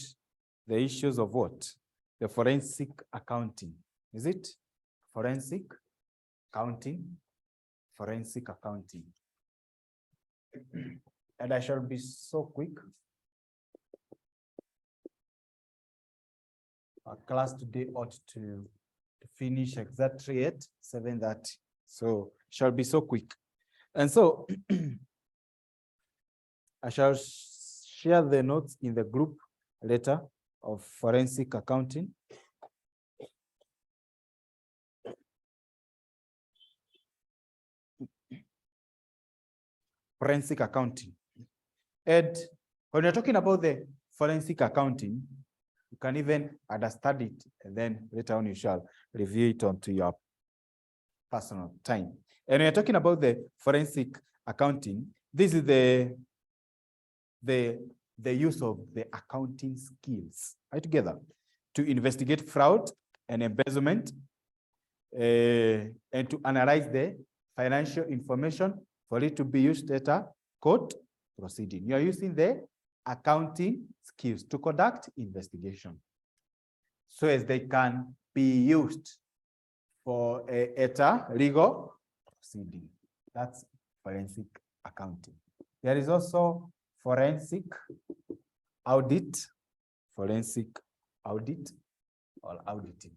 the issues of what? The forensic accounting. Is it? Forensic accounting. Forensic accounting. And I shall be so quick. Our class today ought to finish exactly at 7:30. So shall be so quick. And so I shall share the notes in the group later of forensic accounting. Forensic accounting. And when you're talking about the forensic accounting, you can even understand it, and then later on you shall review it onto your personal time. And when you're talking about the forensic accounting, this is the use of the accounting skills, right, together to investigate fraud and embezzlement, and to analyze the financial information for it to be used at a court proceeding. You are using the accounting skills to conduct investigation so as they can be used for at a legal proceeding. That's forensic accounting. There is also forensic audit, forensic audit or auditing.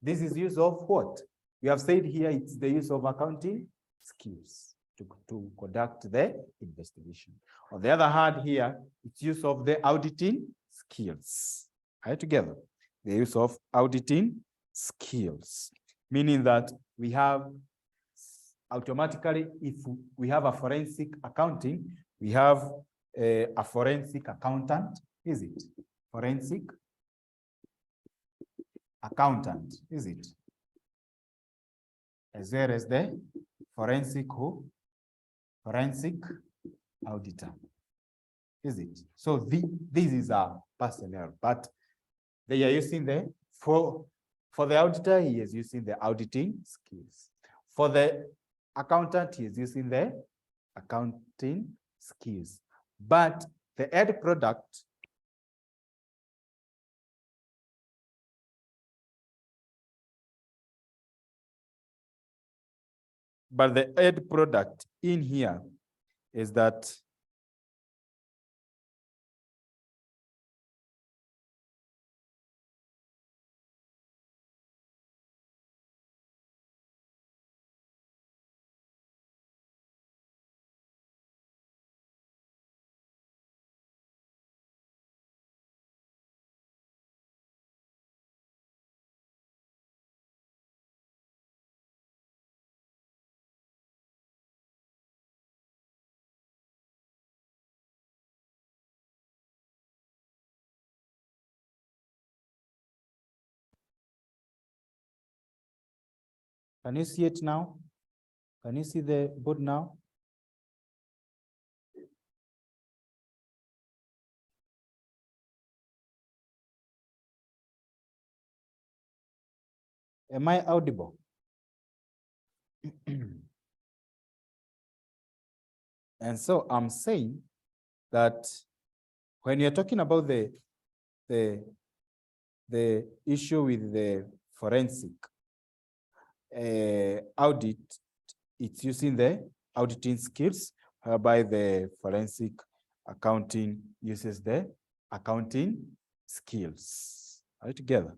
This is use of what? We have said here it's the use of accounting skills to conduct the investigation. On the other hand here, it's use of the auditing skills. Right, together, the use of auditing skills, meaning that we have automatically, if we have a forensic accounting, we have a forensic accountant, is it? Forensic accountant, is it? as well as the forensic who? Forensic auditor. Is it? So this is a personnel, but they are using the for the auditor, he is using the auditing skills. For the accountant, he is using the accounting skills. But the end product in here is that can you see it now? Can you see the board now? Am I audible? And so I'm saying that when you're talking about the issue with the forensic audit, it's using the auditing skills, whereby the forensic accounting uses the accounting skills. Are you together?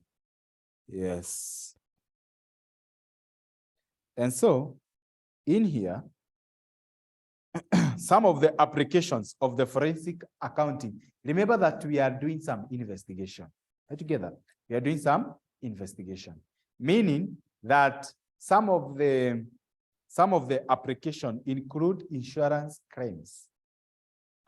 Yes. And so in here, some of the applications of the forensic accounting, remember that we are doing some investigation. Right, together, we are doing some investigation, meaning that some of the application include insurance claims.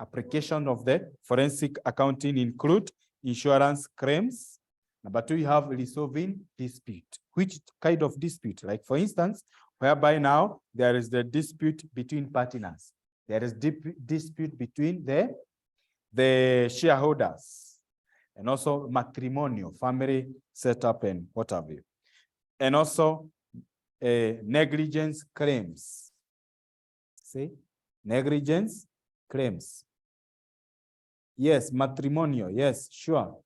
Application of the forensic accounting include insurance claims. Number two, you have resolving dispute. Which kind of dispute? Like for instance, whereby now there is the dispute between partners. There is dispute between the shareholders, and also matrimonial, family setup, and what have you. And also negligence claims. See, negligence claims. Yes, matrimonial, yes, sure.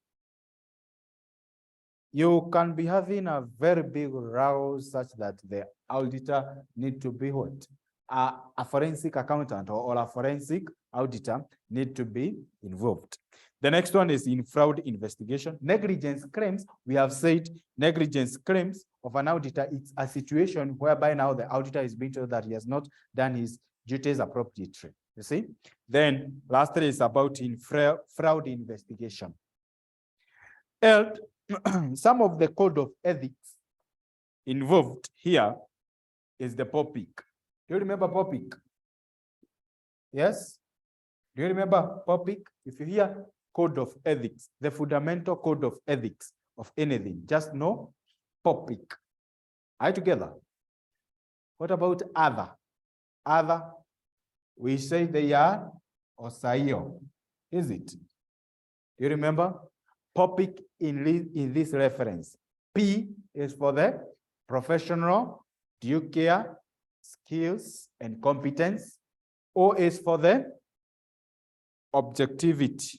You can be having a very big row such that the auditor need to be what? A forensic accountant or a forensic auditor need to be involved. The next one is in fraud investigation. Negligence claims, we have said negligence claims of an auditor, it's a situation whereby now the auditor is being told that he has not done his duties appropriately, you see? Then lastly is about in fraud investigation. And some of the code of ethics involved here is the POPIC. Do you remember POPIC? Yes? Do you remember POPIC? If you hear code of ethics, the fundamental code of ethics of anything, just know POPIC. Are you together? What about other? Other, we say they are OSAIO, is it? Do you remember? POPIC in this reference. P is for the professional, due care, skills, and competence. O is for the objectivity.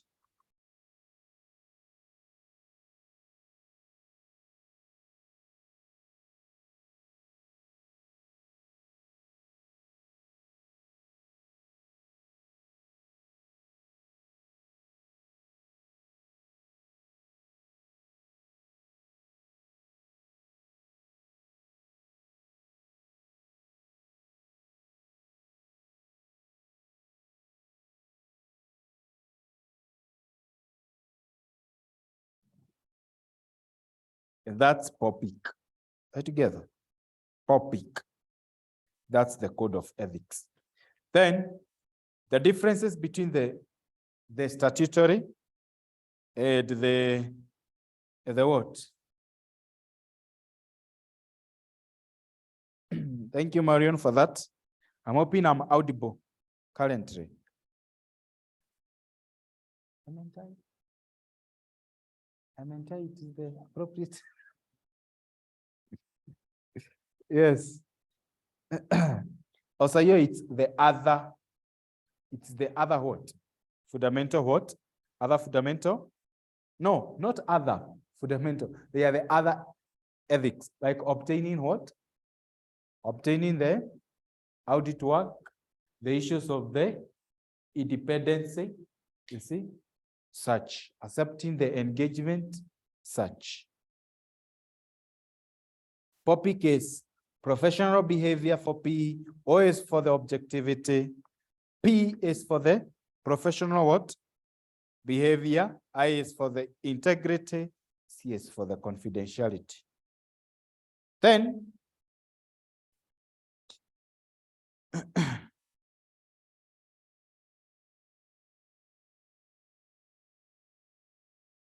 And that's POPIC. Right together. POPIC. That's the code of ethics. Then the differences between the statutory and the what? Thank you, Marion, for that. I'm hoping I'm audible currently. It is the appropriate. Yes. Also, here it's the other what? Fundamental what? Other fundamental? No, not other fundamental. They are the other ethics, like obtaining what? Obtaining the audit work, the issues of the independency, you see, such, accepting the engagement, such. POPI case, professional behavior for P, O is for the objectivity, P is for the professional what? Behavior, I is for the integrity, C is for the confidentiality. Then,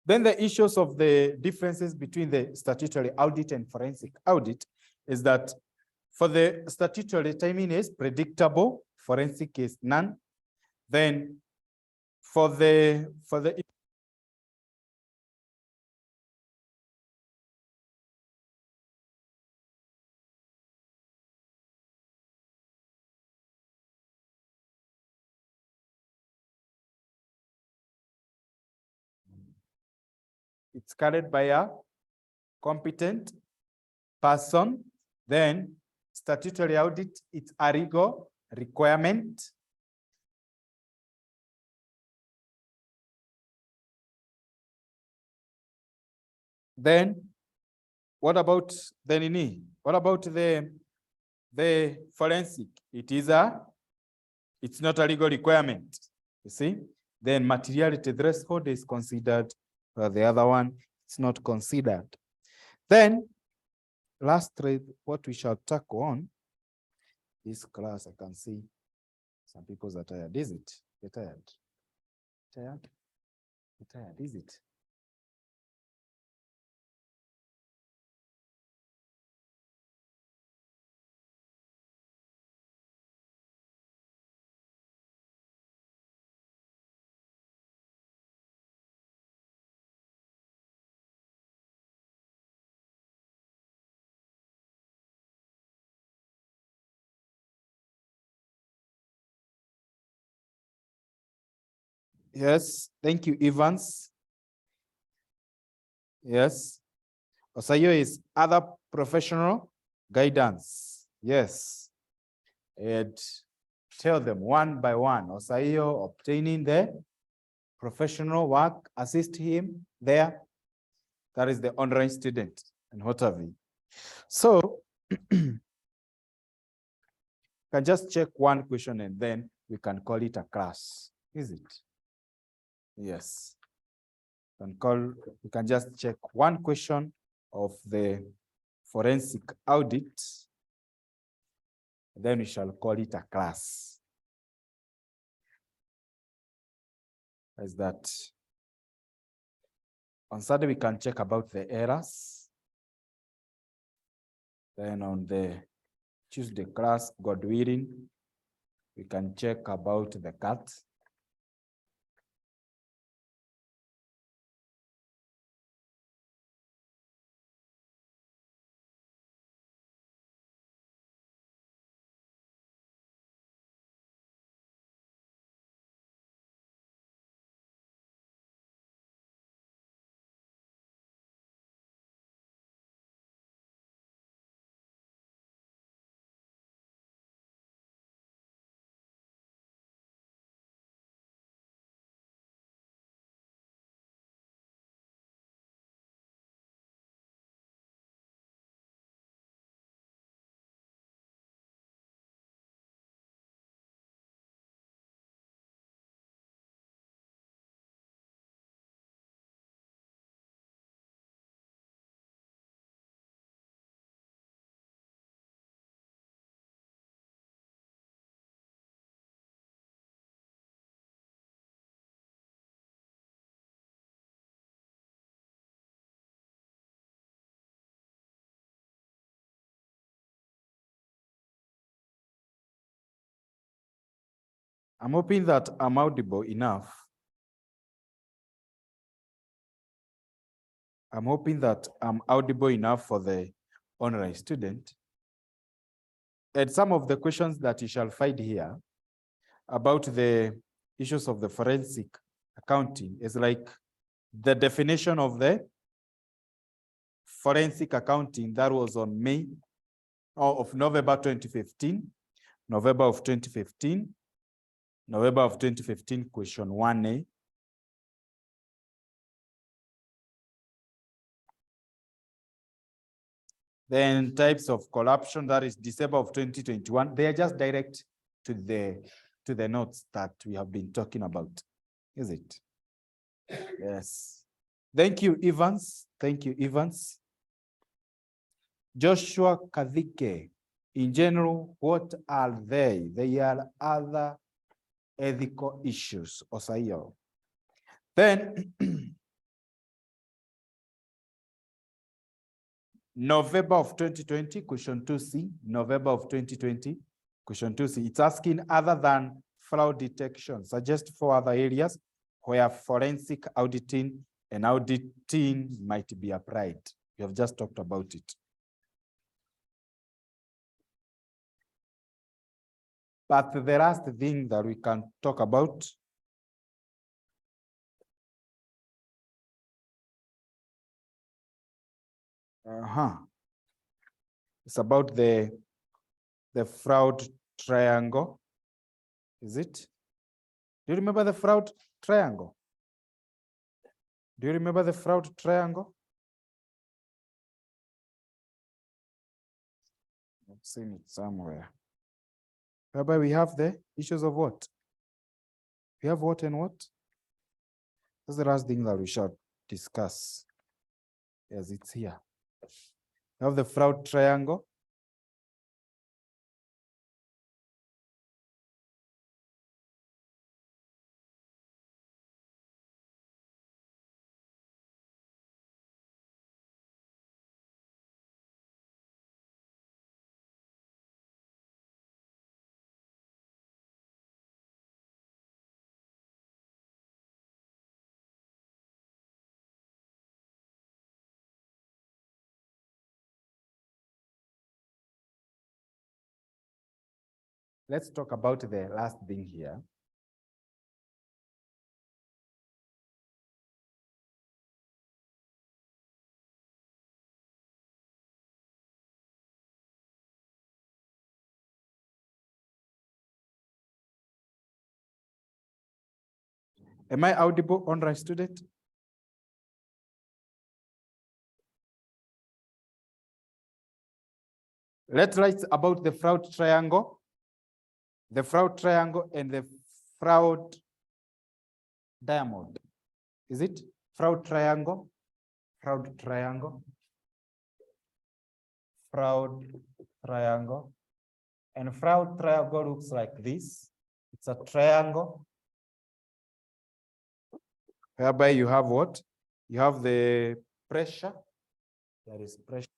then the issues of the differences between the statutory audit and forensic audit is that for the statutory, timing is predictable, forensic is none. Then for the it's carried by a competent person. Then statutory audit, it's a legal requirement. Then what about the nini? What about the forensic? It's not a legal requirement, you see? Then materiality threshold is considered, the other one, it's not considered. Then lastly, what we shall tackle on this class, I can see some people are tired. Is it? You're tired? Tired? You're tired, is it? Yes, thank you, Evans. Yes. Osayo is other professional guidance. Yes. And tell them one by one. Osayo obtaining the professional work, assist him there. That is the online student and what have you. So, can just check one question and then we can call it a class. Is it? Yes. We can just check one question of the forensic audit. Then we shall call it a class. Is that on Saturday we can check about the errors. Then on the Tuesday class, God willing, we can check about the cut. I'm hoping that I'm audible enough. I'm hoping that I'm audible enough for the online student. And some of the questions that you shall find here about the issues of the forensic accounting is like the definition of the forensic accounting that was on November 2015, November of 2015, November of 2015, question 1A. Then types of corruption, that is December of 2021. They are just direct to the notes that we have been talking about, is it? Yes. Thank you, Evans. Thank you, Evans. Joshua Kadike. In general, what are they? They are other ethical issues, Osayo. Then, November of 2020, question 2C, November of 2020, question 2C. It's asking other than fraud detection, suggest 4 other areas where forensic auditing and auditing might be applied. We have just talked about it. But the last thing that we can talk about it's about the fraud triangle. Is it? Do you remember the fraud triangle? Do you remember the fraud triangle? I've seen it somewhere. Whereby we have the issues of what? We have what and what? That's the last thing that we shall discuss. Yes, it's here. We have the fraud triangle. Let's talk about the last thing here. Am I audible, online student? Let's write about the fraud triangle. The fraud triangle and the fraud diamond. Is it fraud triangle? Fraud triangle. Fraud triangle. And fraud triangle looks like this. It's a triangle whereby you have what? You have the pressure. There is pressure.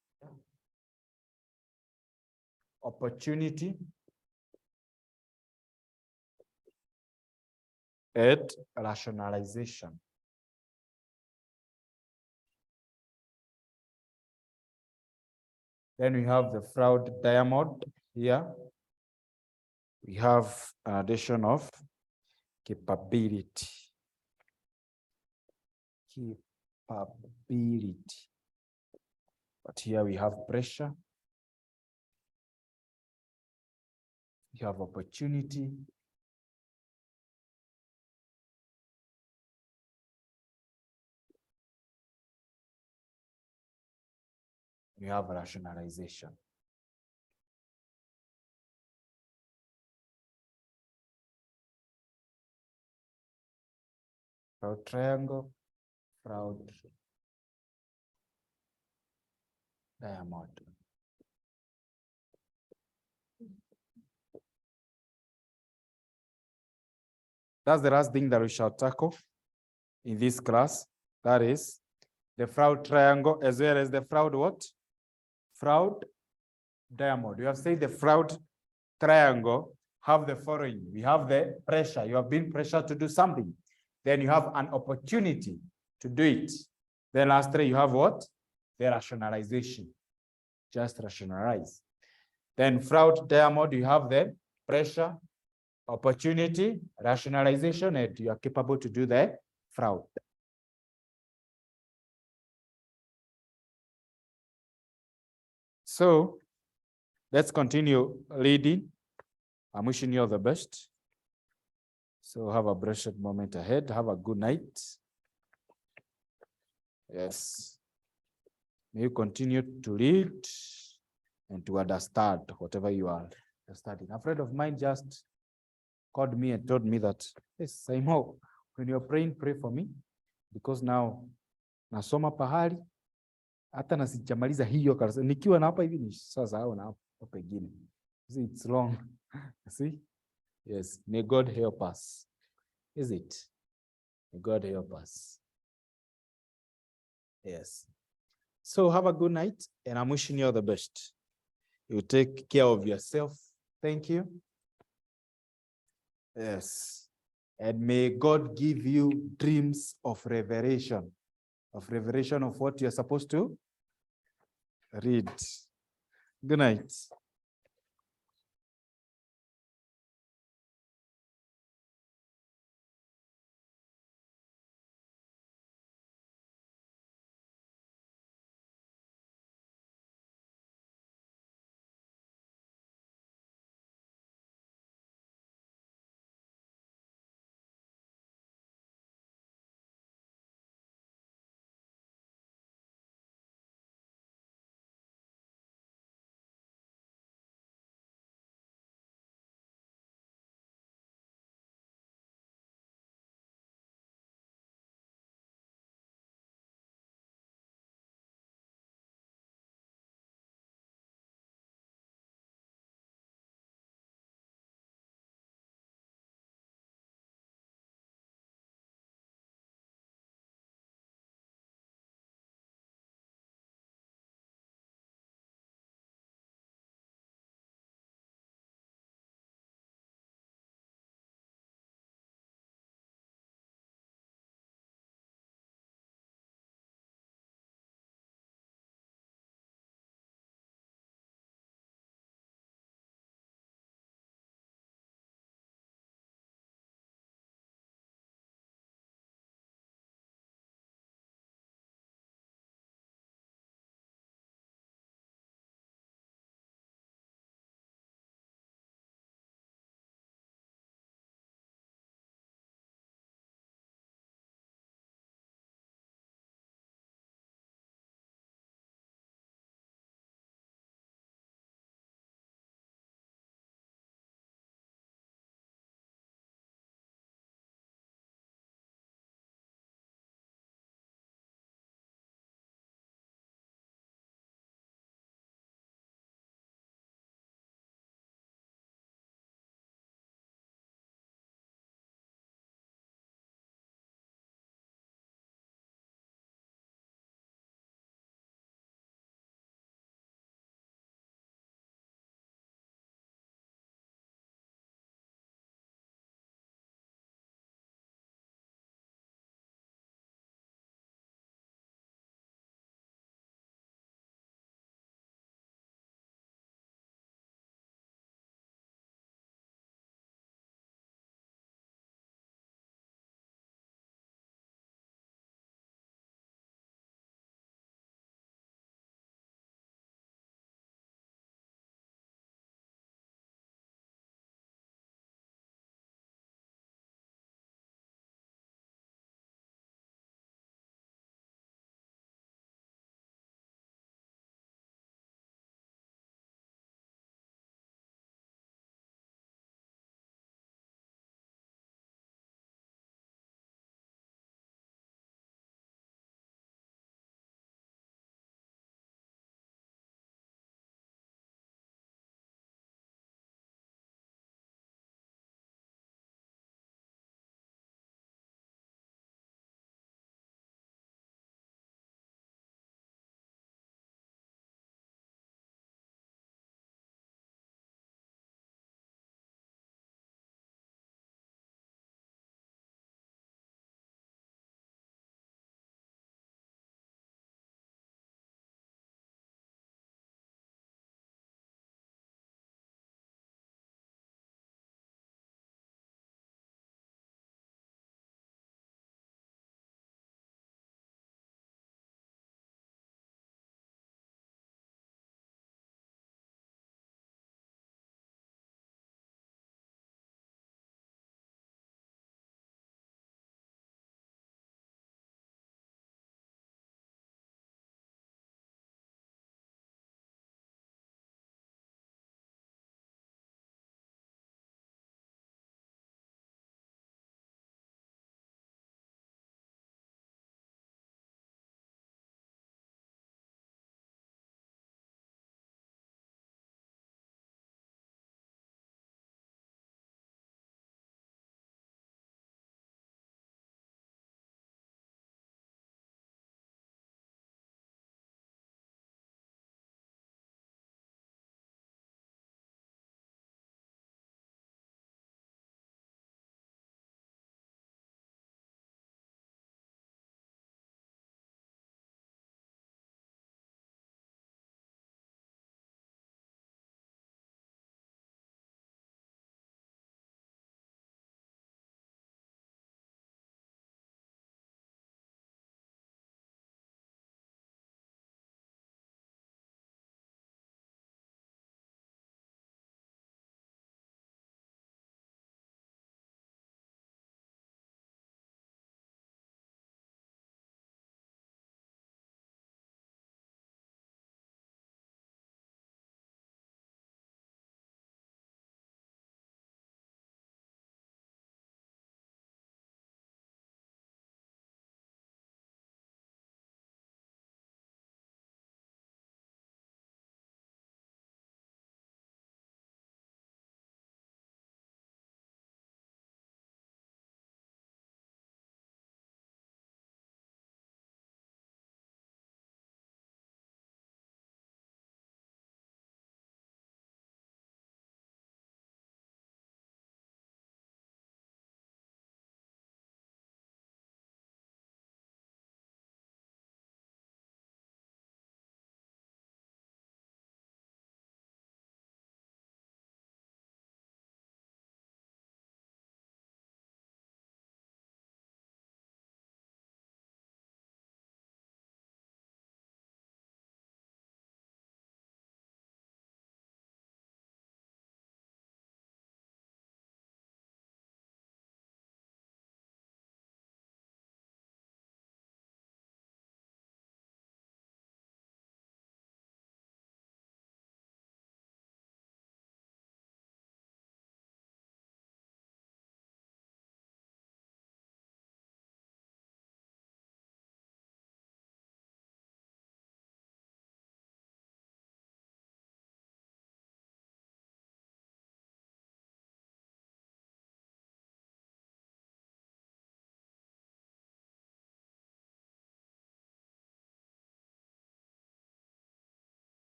Opportunity. And rationalization. Then we have the fraud diamond here. We have an addition of capability. Capability. But here we have pressure. We have opportunity. We have rationalization. Fraud triangle, fraud diamond. That's the last thing that we shall tackle in this class. That is the fraud triangle as well as the fraud what? Fraud diamond. You have said the fraud triangle have the following. We have the pressure. You have been pressured to do something. Then you have an opportunity to do it. Then lastly, you have what? The rationalization. Just rationalize. Then throughout entire mode, you have the pressure, opportunity, rationalization, and you are capable to do the fraud. So let's continue reading. I'm wishing you all the best. So have a blessed moment ahead. Have a good night. Yes. May you continue to read and to understand whatever you are studying. A friend of mine just called me and told me that, yes, Simon, when you're praying, pray for me, because now nasoma pahali hata nasijamaliza hiyo karasa nikiwa na hapa hivi ni sasa au na hapo pengine. It's long. See? Yes, may God help us. Is it? May God help us. Yes. So have a good night, and I'm wishing you all the best. You take care of yourself. Thank you. Yes. And may God give you dreams of revelation of what you're supposed to read. Good night.